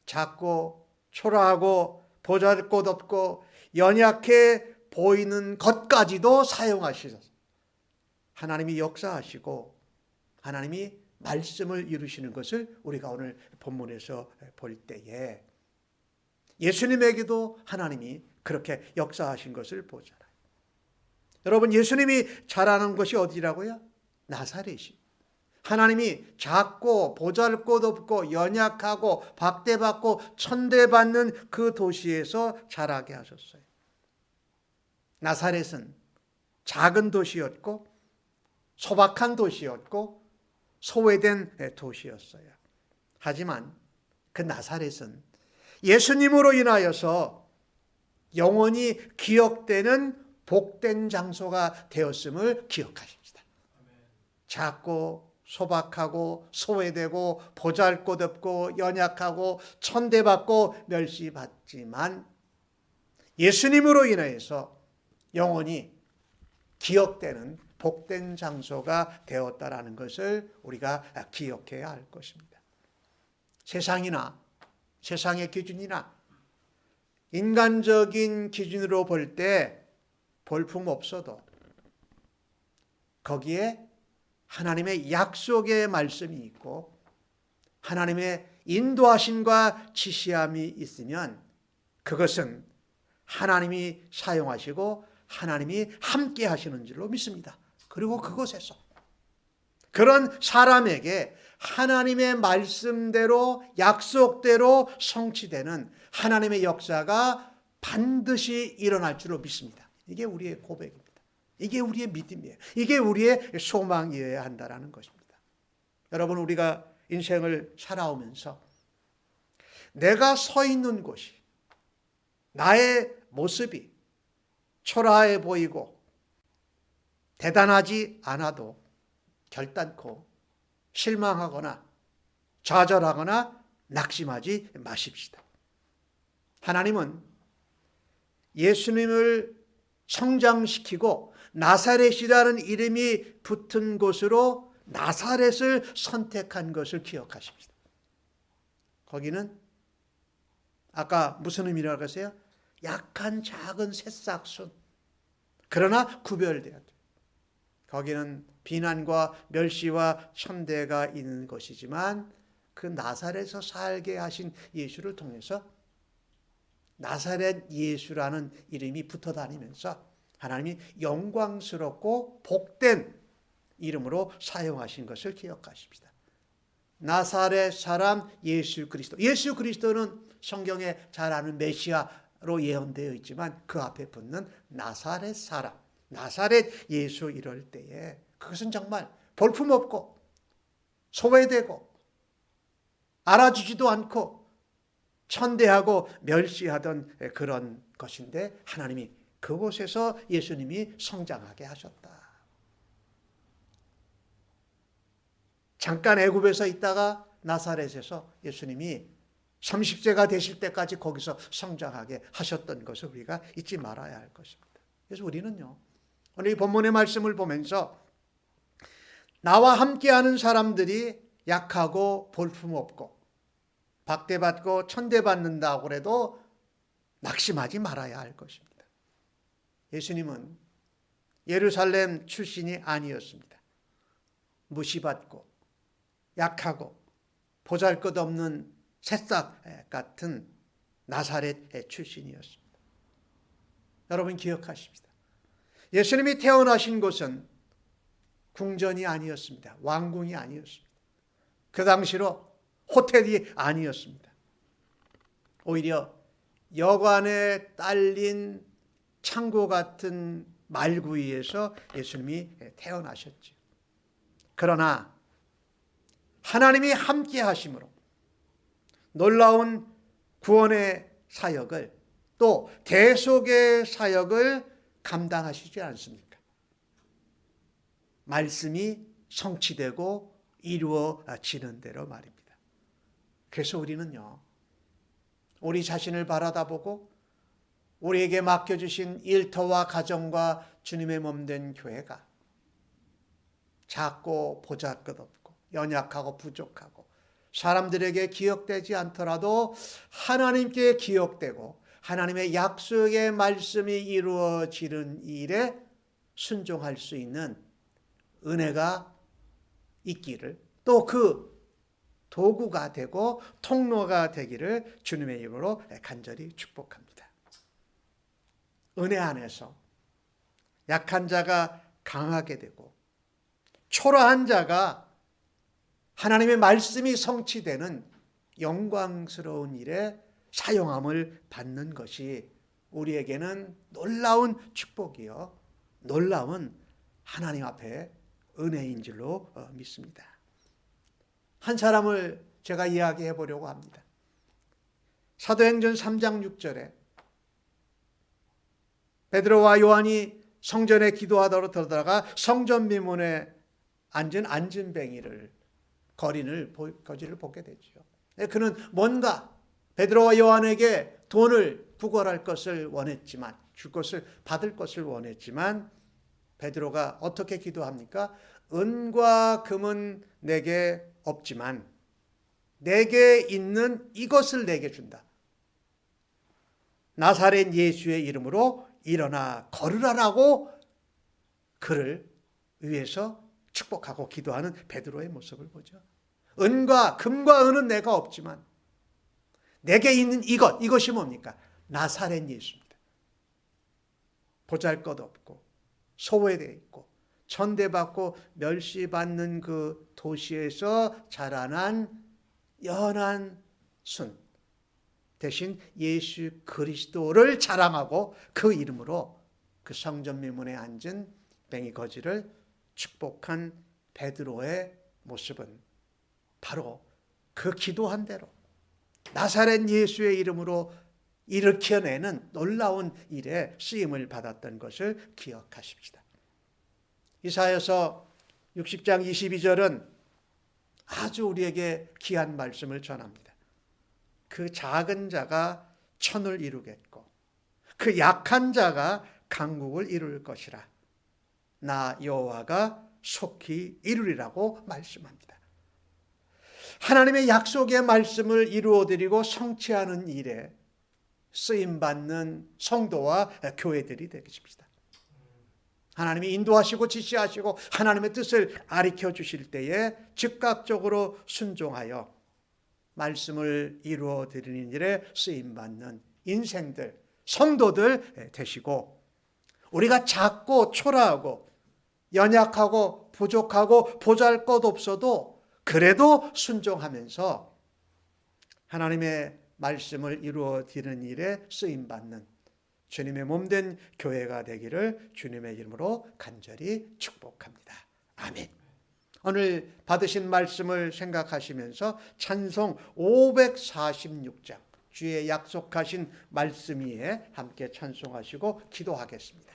작고 초라하고 보잘것없고 연약해 보이는 것까지도 사용하셔서 하나님이 역사하시고 하나님이 말씀을 이루시는 것을 우리가 오늘 본문에서 볼 때에 예수님에게도 하나님이 그렇게 역사하신 것을 보잖아요. 여러분, 예수님이 자라는 것이 어디라고요? 나사렛이. 하나님이 작고 보잘것없고 연약하고 박대받고 천대받는 그 도시에서 자라게 하셨어요. 나사렛은 작은 도시였고 소박한 도시였고 소외된 도시였어요. 하지만 그 나사렛은 예수님으로 인하여서 영원히 기억되는 복된 장소가 되었음을 기억하십시다. 작고 소박하고 소외되고 보잘것없고 연약하고 천대받고 멸시받지만 예수님으로 인하여서 영원히 기억되는 복된 장소가 되었다라는 것을 우리가 기억해야 할 것입니다. 세상이나 세상의 기준이나 인간적인 기준으로 볼 때 볼품없어도 거기에 하나님의 약속의 말씀이 있고 하나님의 인도하심과 지시함이 있으면 그것은 하나님이 사용하시고 하나님이 함께 하시는 줄로 믿습니다. 그리고 그곳에서 그런 사람에게 하나님의 말씀대로 약속대로 성취되는 하나님의 역사가 반드시 일어날 줄로 믿습니다. 이게 우리의 고백입니다. 이게 우리의 믿음이에요. 이게 우리의 소망이어야 한다는 것입니다. 여러분, 우리가 인생을 살아오면서 내가 서 있는 곳이, 나의 모습이 초라해 보이고 대단하지 않아도 결단코 실망하거나 좌절하거나 낙심하지 마십시다. 하나님은 예수님을 성장시키고 나사렛이라는 이름이 붙은 곳으로 나사렛을 선택한 것을 기억하십시다. 거기는 아까 무슨 의미라고 하세요? 약한 작은 새싹순. 그러나 구별되어야 돼요. 거기는 비난과 멸시와 천대가 있는 것이지만 그 나사렛에서 살게 하신 예수를 통해서 나사렛 예수라는 이름이 붙어 다니면서 하나님이 영광스럽고 복된 이름으로 사용하신 것을 기억하십시다. 나사렛 사람 예수 그리스도. 예수 그리스도는 성경에 잘 아는 메시아로 예언되어 있지만 그 앞에 붙는 나사렛 사람, 나사렛 예수 이럴 때에 그것은 정말 볼품없고 소외되고 알아주지도 않고 천대하고 멸시하던 그런 것인데 하나님이 그곳에서 예수님이 성장하게 하셨다. 잠깐 애굽에서 있다가 나사렛에서 예수님이 30세가 되실 때까지 거기서 성장하게 하셨던 것을 우리가 잊지 말아야 할 것입니다. 그래서 우리는요, 오늘 이 본문의 말씀을 보면서 나와 함께하는 사람들이 약하고 볼품없고 박대받고 천대받는다고 해도 낙심하지 말아야 할 것입니다. 예수님은 예루살렘 출신이 아니었습니다. 무시받고 약하고 보잘것없는 새싹 같은 나사렛 출신이었습니다. 여러분 기억하십시다. 예수님이 태어나신 곳은 궁전이 아니었습니다. 왕궁이 아니었습니다. 그 당시로 호텔이 아니었습니다. 오히려 여관에 딸린 창고 같은 말구이에서 예수님이 태어나셨죠. 그러나 하나님이 함께 하심으로 놀라운 구원의 사역을 또 대속의 사역을 감당하시지 않습니까? 말씀이 성취되고 이루어지는 대로 말입니다. 그래서 우리는요, 우리 자신을 바라다보고 우리에게 맡겨주신 일터와 가정과 주님의 몸된 교회가 작고 보잘것없고 연약하고 부족하고 사람들에게 기억되지 않더라도 하나님께 기억되고 하나님의 약속의 말씀이 이루어지는 일에 순종할 수 있는 은혜가 있기를, 또 그 도구가 되고 통로가 되기를 주님의 이름으로 간절히 축복합니다. 은혜 안에서 약한 자가 강하게 되고 초라한 자가 하나님의 말씀이 성취되는 영광스러운 일에 사용함을 받는 것이 우리에게는 놀라운 축복이요, 놀라운 하나님 앞에 은혜인 줄로 믿습니다. 한 사람을 제가 이야기해 보려고 합니다. 사도행전 3장 6절에 베드로와 요한이 성전에 기도하러 들어다가 성전 미문에 앉은 안진뱅이를 거지를 보게 되죠. 그는 뭔가 베드로와 요한에게 돈을 부걸할 것을 원했지만, 줄 것을 받을 것을 원했지만 베드로가 어떻게 기도합니까? 은과 금은 내게 없지만 내게 있는 이것을 내게 준다. 나사렛 예수의 이름으로 일어나 걸으라라고 그를 위해서 축복하고 기도하는 베드로의 모습을 보죠. 은과 금과 은은 내가 없지만 내게 있는 이것이 뭡니까? 나사렛 예수입니다. 보잘것없고 소외되어 있고 천대받고 멸시받는 그 도시에서 자라난 연한 순 대신 예수 그리스도를 자랑하고 그 이름으로 그 성전 미문에 앉은 뱅이 거지를 축복한 베드로의 모습은 바로 그 기도한 대로 나사렛 예수의 이름으로 일으켜내는 놀라운 일에 쓰임을 받았던 것을 기억하십시다. 이사야서 60장 22절은 아주 우리에게 귀한 말씀을 전합니다. 그 작은 자가 천을 이루겠고 그 약한 자가 강국을 이룰 것이라. 나 여호와가 속히 이루리라고 말씀합니다. 하나님의 약속의 말씀을 이루어드리고 성취하는 일에 쓰임받는 성도와 교회들이 되겠습니다. 하나님이 인도하시고 지시하시고 하나님의 뜻을 가르쳐 주실 때에 즉각적으로 순종하여 말씀을 이루어드리는 일에 쓰임받는 인생들, 성도들 되시고 우리가 작고 초라하고 연약하고 부족하고 보잘것없어도 그래도 순종하면서 하나님의 말씀을 이루어드리는 일에 쓰임받는 주님의 몸된 교회가 되기를 주님의 이름으로 간절히 축복합니다. 아멘. 오늘 받으신 말씀을 생각하시면서 찬송 546장 주의 약속하신 말씀 위에 함께 찬송하시고 기도하겠습니다.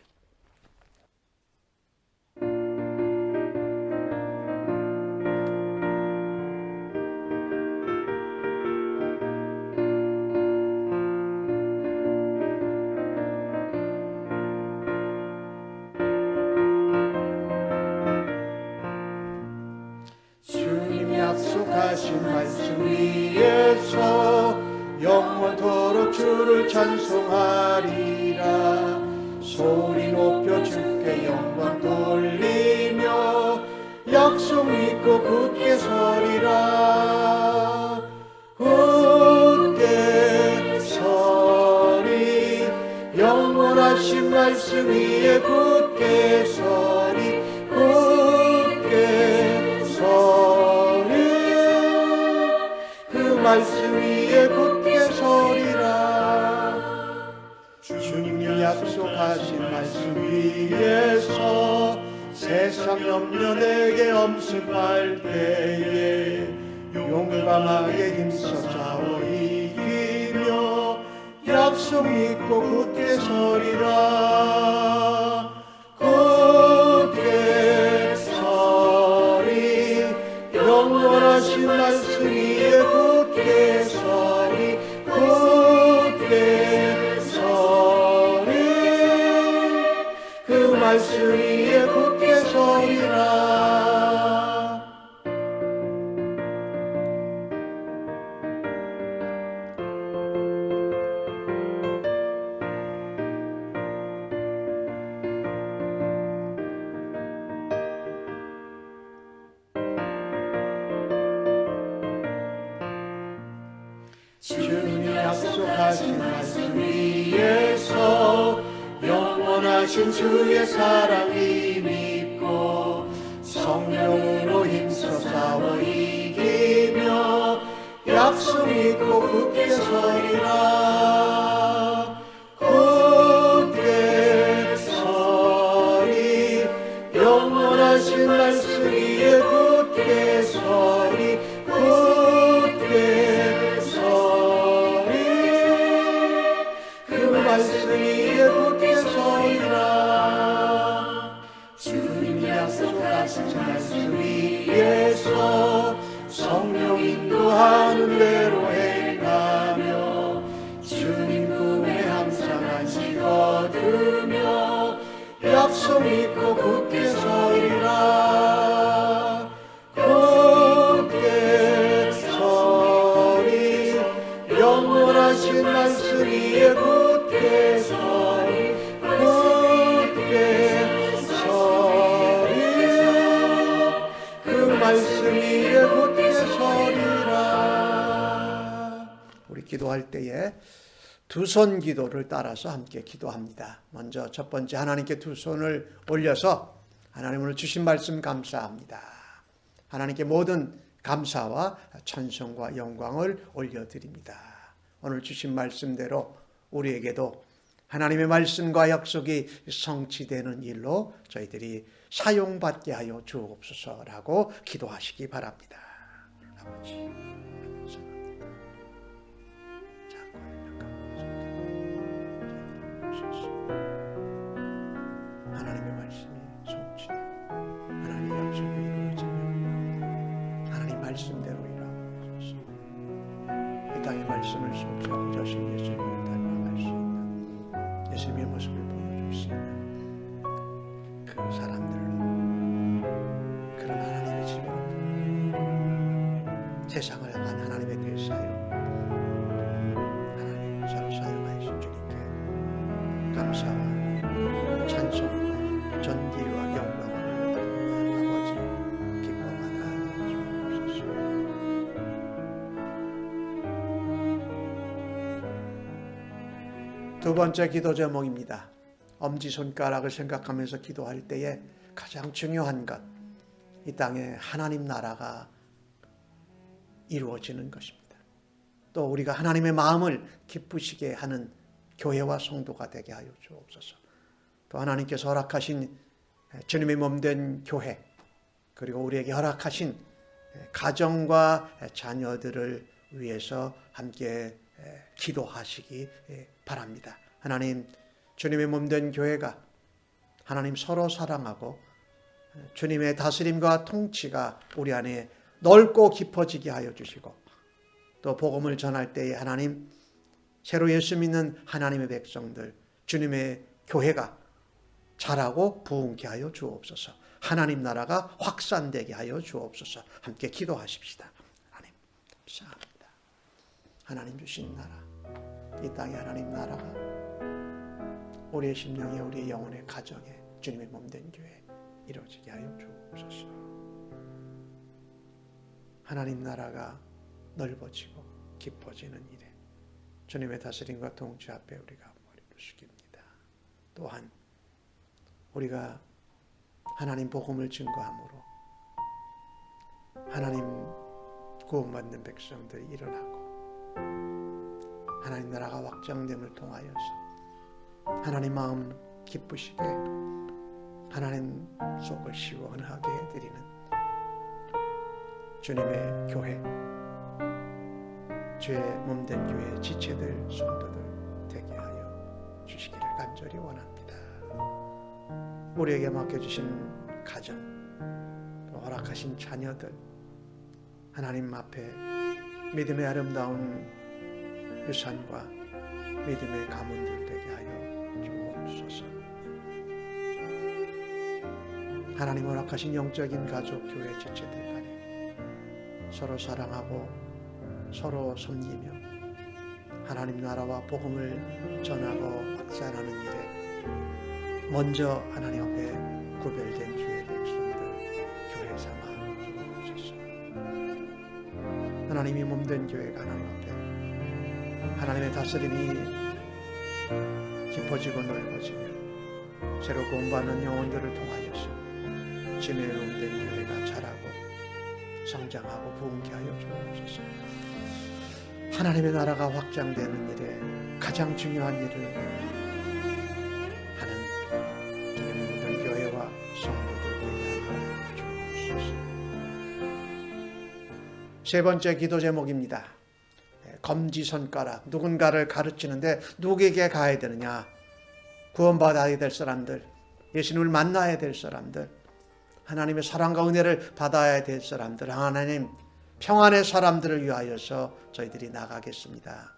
약속하신 말씀 위에서 영원토록 주를 찬송하리라. 소리 높여 주께 영광 돌리며 약속 믿고 굳게 서리라. 굳게 서리 영원하신 말씀 위에 굳게 서리. 굳게 서리 말씀 위에 굳게 서리라. 주님이 약속하신 말씀 위에서 세상 염려 내게 엄습할 때에 용감하게 힘써 싸워 이기며 약속 믿고 굳게 서리라. 굳게 서리 영원하신 말씀 위에 굳게 서리. 굳게 서리 그 말씀 위에 굳게 서리라. 주님이 약속하신 말씀 위에서 영원하신 주의 사랑이 믿고 성령으로 힘써 싸워 이기며 약속 믿고 굳게 서리라. 굳게 서리 영원하신 말씀 위에 굳게 서리. 굳게 서리 그 말씀 위에 굳게 서리라. 주님이 약속하신 말씀 위에서 성령 인도하는 대로 행하며 주님 꿈에 항상 안식 얻으며 약속 믿고 굳게 서리라. 굳게 서리 영원하신 말씀 위에 굳게 서리. 굳게 서리 그 말씀 위에 굳게 서리. 우리 기도할 때에 두 손 기도를 따라서 함께 기도합니다. 먼저 첫 번째, 하나님께 두 손을 올려서 하나님 오늘 주신 말씀 감사합니다. 하나님께 모든 감사와 찬송과 영광을 올려드립니다. 오늘 주신 말씀대로 우리에게도 하나님의 말씀과 약속이 성취되는 일로 저희들이 사용받게 하여 주옵소서라고 기도하시기 바랍니다. 아버지, 감사합니다. 자꾸 하나님의 말씀이 성취되고 하나님의 약속이 이루어지며 하나님 말씀대로 일하옵소서. 이 땅의 말씀을 성취하고 자신 예수님을 닮아갈 수 있는 예수님의 모습을 보여줄 수 있는 그 사람들로 그런 하나님의 집으로 세상을 향한 하나님의 대사요 하나님 서로 사용하신 주님께 감사와 찬송과 존귀와 영광을 아버지 기뻐하다 주옵소서. 두 번째 기도 제목입니다. 엄지손가락을 생각하면서 기도할 때에 가장 중요한 것, 이 땅에 하나님 나라가 이루어지는 것입니다. 또 우리가 하나님의 마음을 기쁘시게 하는 교회와 성도가 되게 하여 주옵소서. 또 하나님께서 허락하신 주님의 몸된 교회, 그리고 우리에게 허락하신 가정과 자녀들을 위해서 함께 기도하시기 바랍니다. 하나님, 주님의 몸된 교회가 하나님 서로 사랑하고 주님의 다스림과 통치가 우리 안에 넓고 깊어지게 하여 주시고, 또 복음을 전할 때에 하나님 새로 예수 믿는 하나님의 백성들, 주님의 교회가 자라고 부흥케 하여 주옵소서. 하나님 나라가 확산되게 하여 주옵소서. 함께 기도하십시다. 하나님 감사합니다. 하나님 주신 나라, 이 땅에 하나님 나라가 우리의 심령에, 우리의 영혼의 가정에 주님의 몸된 교회 이루어지게 하여 주옵소서. 하나님 나라가 넓어지고 깊어지는 일에 주님의 다스림과 통치 앞에 우리가 머리를 숙입니다. 또한 우리가 하나님 복음을 증거함으로 하나님 구원받는 백성들이 일어나고 하나님 나라가 확장됨을 통하여서 하나님 마음 기쁘시게 하나님 속을 시원하게 해드리는 주님의 교회, 주의 몸된 교회의 지체들, 성도들 되게 하여 주시기를 간절히 원합니다. 우리에게 맡겨주신 가정, 또 허락하신 자녀들, 하나님 앞에 믿음의 아름다운 유산과 믿음의 가문들 되게 하여 주옵소서. 하나님 허락하신 영적인 가족, 교회 지체들 간에 서로 사랑하고 서로 섬기며 하나님 나라와 복음을 전하고 확산하는 일에 먼저 하나님 앞에 구별된 주의 백성들 교회 삼아 주옵소서. 하나님이 몸된 교회가 하나님 앞에 하나님의 다스림이 깊어지고 넓어지며 새로 구원받는 영혼들을 통하여서 주님의 몸된 교회가 자라고 성장하고 부흥케 하여 주옵소서. 하나님의 나라가 확장되는 일에 가장 중요한 일을 하는 주님의 모든 교회와 성도들 되게 하여 주옵소서. 세 번째 기도 제목입니다. 검지손가락, 누군가를 가르치는데 누구에게 가야 되느냐? 구원받아야 될 사람들, 예수님을 만나야 될 사람들, 하나님의 사랑과 은혜를 받아야 될 사람들, 하나님 평안의 사람들을 위하여서 저희들이 나가겠습니다.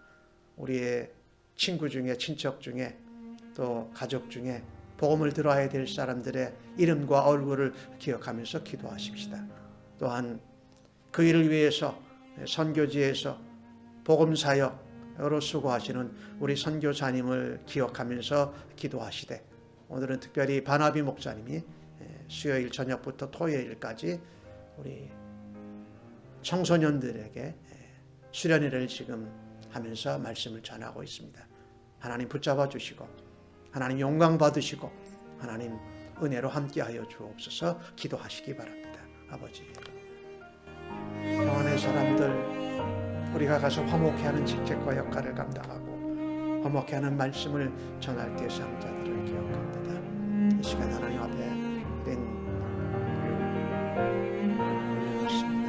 우리의 친구 중에, 친척 중에, 또 가족 중에 복음을 들어야 될 사람들의 이름과 얼굴을 기억하면서 기도하십시다. 또한 그 일을 위해서 선교지에서 복음사역으로 수고하시는 우리 선교사님을 기억하면서 기도하시되, 오늘은 특별히 바나비 목사님이 수요일 저녁부터 토요일까지 우리 청소년들에게 수련회를 지금 하면서 말씀을 전하고 있습니다. 하나님 붙잡아 주시고 하나님 영광 받으시고 하나님 은혜로 함께하여 주옵소서. 기도하시기 바랍니다. 아버지, 평안의 사람들 우리가 가서 화목케 하는 직책과 역할을 감당하고 화목케 하는 말씀을 전할 대상자들을 기억합니다. 이 시간 하나님 앞에 올려놓습니다.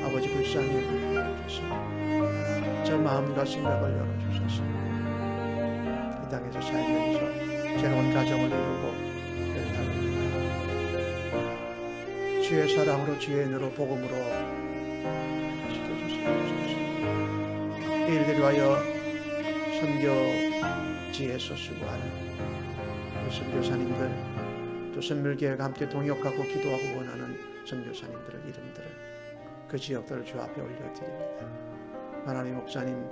아버지 불쌍히 여겨주셔서 저 마음과 생각을 열어주셔서 이 땅에서 살면서 새로운 가정을 이루고 주의 사랑으로 주의 은혜로 복음으로 시켜주시옵소서. 이 일들을 위하여 선교지에서 수고하는 그 선교사님들 또 선물계획과 함께 동역하고 기도하고 원하는 선교사님들의 이름들을 그 지역들을 주 앞에 올려드립니다. 하나님 목사님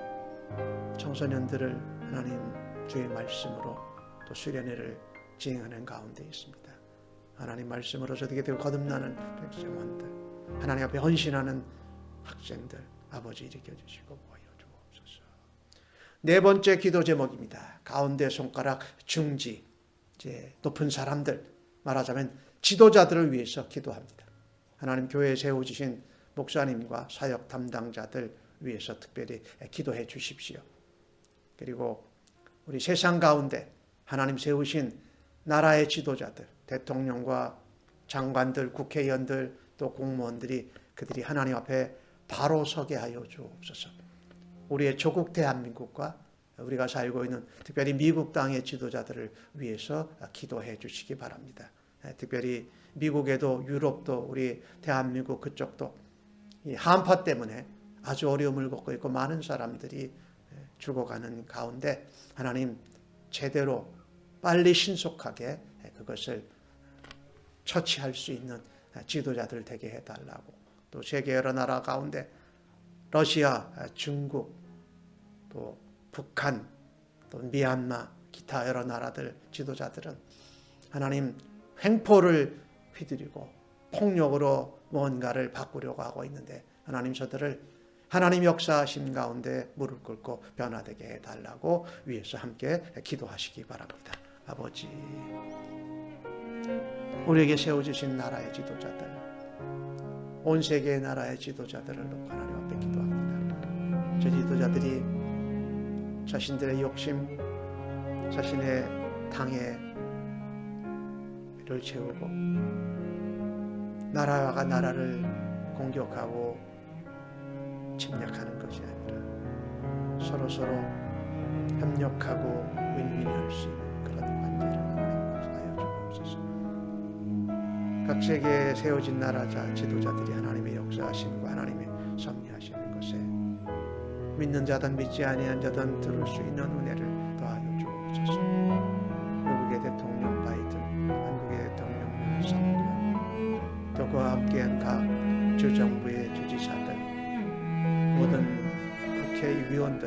청소년들을 하나님 주의 말씀으로 또 수련회를 진행하는 가운데 있습니다. 하나님 말씀으로 저에게 되고 거듭나는 백성원들 하나님 앞에 헌신하는 학생들 아버지 일으켜주시고 보여주옵소서. 네 번째 기도 제목입니다. 가운데 손가락 중지 이제 높은 사람들 말하자면 지도자들을 위해서 기도합니다. 하나님 교회에 세워주신 목사님과 사역 담당자들 위해서 특별히 기도해 주십시오. 그리고 우리 세상 가운데 하나님 세우신 나라의 지도자들 대통령과 장관들 국회의원들 또 공무원들이 그들이 하나님 앞에 바로 서게 하여 주옵소서. 우리의 조국 대한민국과 우리가 살고 있는 특별히 미국 땅의 지도자들을 위해서 기도해 주시기 바랍니다. 특별히 미국에도 유럽도 우리 대한민국 그쪽도 이 한파 때문에 아주 어려움을 겪고 있고 많은 사람들이 죽어가는 가운데 하나님 제대로 빨리 신속하게 그것을 처치할 수 있는 지도자들 되게 해달라고 또 세계 여러 나라 가운데 러시아, 중국, 또 북한, 또 미얀마, 기타 여러 나라들 지도자들은 하나님 횡포를 휘두르고 폭력으로 뭔가를 바꾸려고 하고 있는데 하나님 저들을 하나님 역사하심 가운데 무릎 꿇고 변화되게 해달라고 위해서 함께 기도하시기 바랍니다. 아버지 우리에게 세워주신 나라의 지도자들 온 세계의 나라의 지도자들을 놓고 하나님 앞에 기도합니다. 저 지도자들이 자신들의 욕심 자신의 당에 를 채우고 나라가 나라를 공격하고 침략하는 것이 아니라 서로 협력하고 윈윈할 수 있는 그런 관계를 하나님 하여 주옵소서. 각 세계에 세워진 나라자 지도자들이 하나님의 역사하심과 하나님의 섭리하시는 것에 믿는 자든 믿지 아니한 자든 들을 수 있는 은혜를 더하여 주옵소서. 미국의 대통령 바이든, 한국의 대통령 윤석열, 또 그와 함께한 각 주정부의 주지사들, 모든 국회의원들,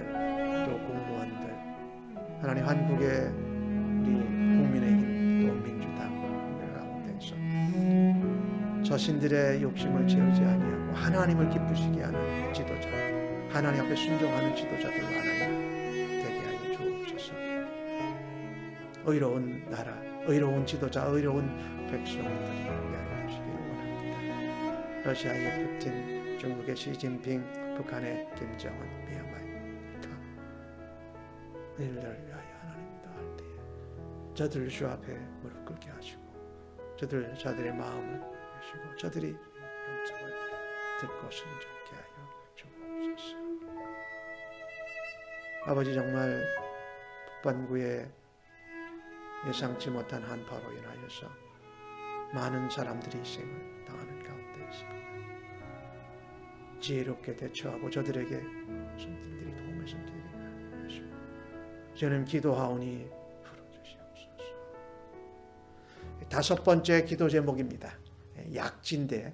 또 공무원들, 하나님 한국의 우리 국민의힘 또 민주당 가운데서 자신들의 욕심을 채우지 아니하고 하나님을 기쁘시게 하는 지도자, 하나님 앞에 순종하는 지도자들 하나님 되게 하여 주옵소서. 의로운 나라, 의로운 지도자, 의로운 백성들이 하여 주시기를 원합니다. 러시아의 푸틴, 중국의 시진핑, 북한의 김정은, 미얀마의 이들을 위하여 하나님 기도할 때에 저들을 주 앞에 무릎 꿇게 하시고 저들의 마음을 주시고 저들이 음성을 듣고 순종케 하여 주옵소서. 아버지 정말 북반구에 예상치 못한 한파로 인하여서 많은 사람들이 희생을 당하는 가운데 있습니다. 지혜롭게 대처하고 저들에게 손길들이 도움의 손길이 하시고 저는 기도하오니 풀어주시옵소서. 다섯 번째 기도 제목입니다. 약진대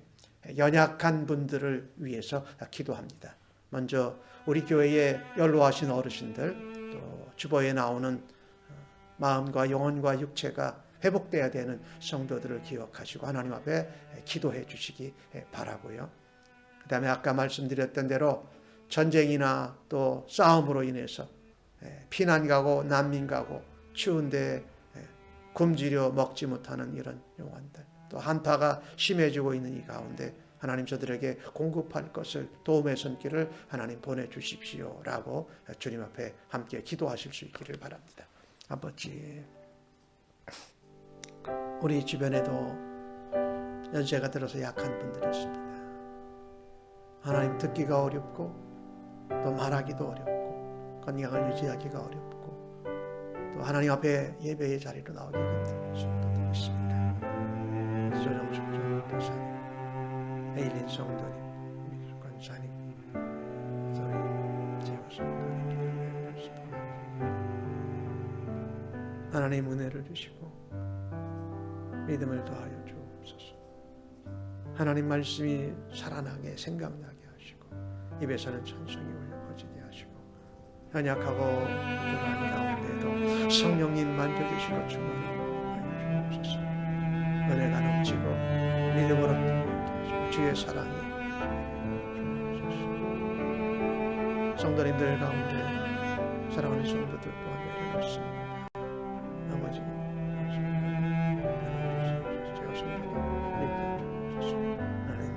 연약한 분들을 위해서 기도합니다. 먼저 우리 교회에 연로하신 어르신들 또 주보에 나오는 마음과 영혼과 육체가 회복돼야 되는 성도들을 기억하시고 하나님 앞에 기도해 주시기 바라고요. 그 다음에 아까 말씀드렸던 대로 전쟁이나 또 싸움으로 인해서 피난 가고 난민 가고 추운데 굶주려 먹지 못하는 이런 영혼들, 또 한파가 심해지고 있는 이 가운데 하나님 저들에게 공급할 것을 도움의 손길을 하나님 보내주십시오 라고 주님 앞에 함께 기도하실 수 있기를 바랍니다. 아버지, 우리 주변에도 연세가 들어서 약한 분들이 있습니다. 하나님 듣기가 어렵고 또 말하기도 어렵고 건강을 유지하기가 어렵고 또 하나님 앞에 예배의 자리로 나오기 힘든 성도들이 있습니다. 조정숙 교사님, 에일린 성도님, 권사님, 저희 재호 성도님 기도드렸습니다. 하나님 은혜를 주시고 믿음을 더하여 주옵소서. 하나님 말씀이 살아나게 생각나게 하시고 입에서는 찬송이 울려 퍼지게 하시고 연약하고 불안한 가운데에도 성령님 만져주시고 충만하여 주옵소서. 은혜가 넘치고 믿음으로 하시고 주의 사랑이 주옵소서. 성도님들 가운데 사랑하는 성도들 또한 예를 믿습니다. 아버지 제가 성도님 믿게 주옵소서. 하나님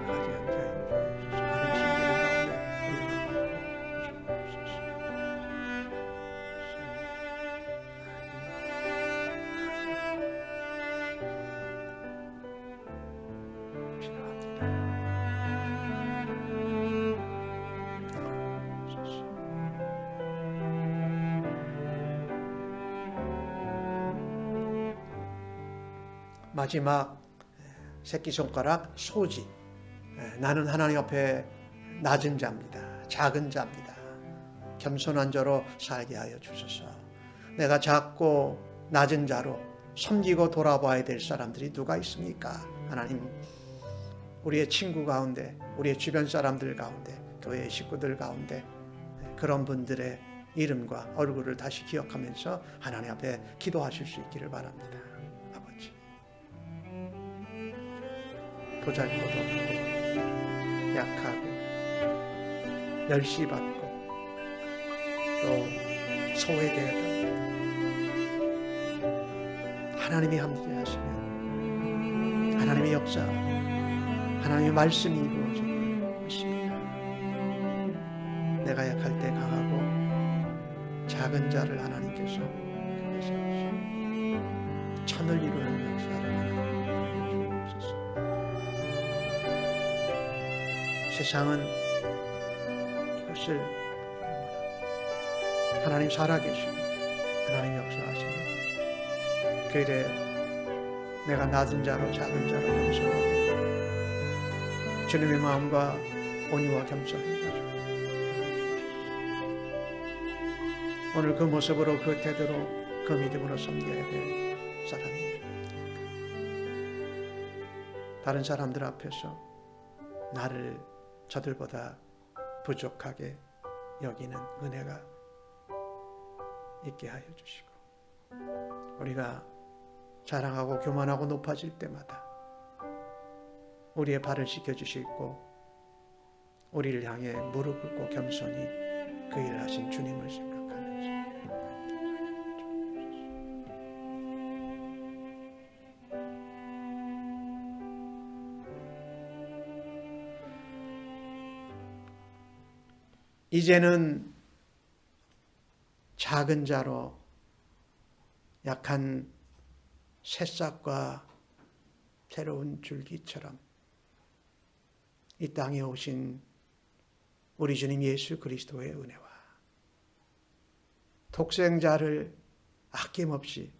하지 않게 하여 주옵소서. 하나님 신기는 가운데 은혜가 주옵소서. 필요합니다. 마지막 새끼손가락 소지. 나는 하나님 앞에 낮은 자입니다. 작은 자입니다. 겸손한 자로 살게 하여 주소서. 내가 작고 낮은 자로 섬기고 돌아봐야 될 사람들이 누가 있습니까? 하나님, 우리의 친구 가운데, 우리의 주변 사람들 가운데, 교회 식구들 가운데 그런 분들의 이름과 얼굴을 다시 기억하면서 하나님 앞에 기도하실 수 있기를 바랍니다. 아버지, 보잘것없고 약하고 멸시받고 또 소외되었다. 하나님이 함께하시면 하나님의 역사, 하나님의 말씀이 이루어지고 있습니다. 내가 약할 때 강하고 작은 자를 하나님께서 크게 세우시고 천을 이루는 역사를 하나님 주옵소서. 세상은 이것을 하나님 살아계시고 하나님 역사하시는 그 일에 내가 낮은 자로 작은 자로 겸손하게 주님의 마음과 온유와 겸손을 가지고 오늘 그 모습으로 그 태도로 그 믿음으로 섬겨야 될 사람입니다. 다른 사람들 앞에서 나를 저들보다 부족하게 여기는 은혜가 있게 하여 주시고 우리가 자랑하고 교만하고 높아질 때마다 우리의 발을 씻겨주시고 우리를 향해 무릎 꿇고 겸손히 그 일을 하신 주님을 생각하면서 이제는 작은 자로 약한 새싹과 새로운 줄기처럼 이 땅에 오신 우리 주님 예수 그리스도의 은혜와 독생자를 아낌없이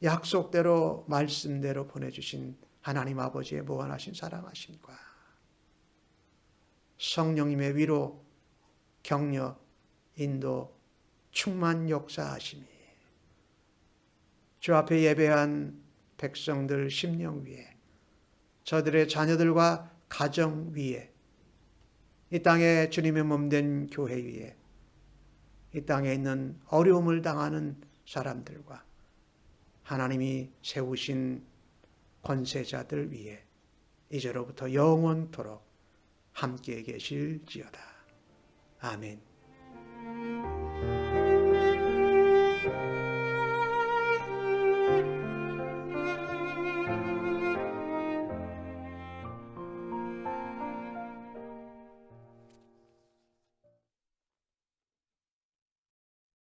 약속대로 말씀대로 보내주신 하나님 아버지의 무한하신 사랑하심과 성령님의 위로, 격려, 인도, 충만 역사하심이 주 앞에 예배한 백성들 심령 위에, 저들의 자녀들과 가정 위에, 이 땅에 주님의 몸된 교회 위에, 이 땅에 있는 어려움을 당하는 사람들과 하나님이 세우신 권세자들 위에 이제로부터 영원토록 함께 계실지어다. 아멘.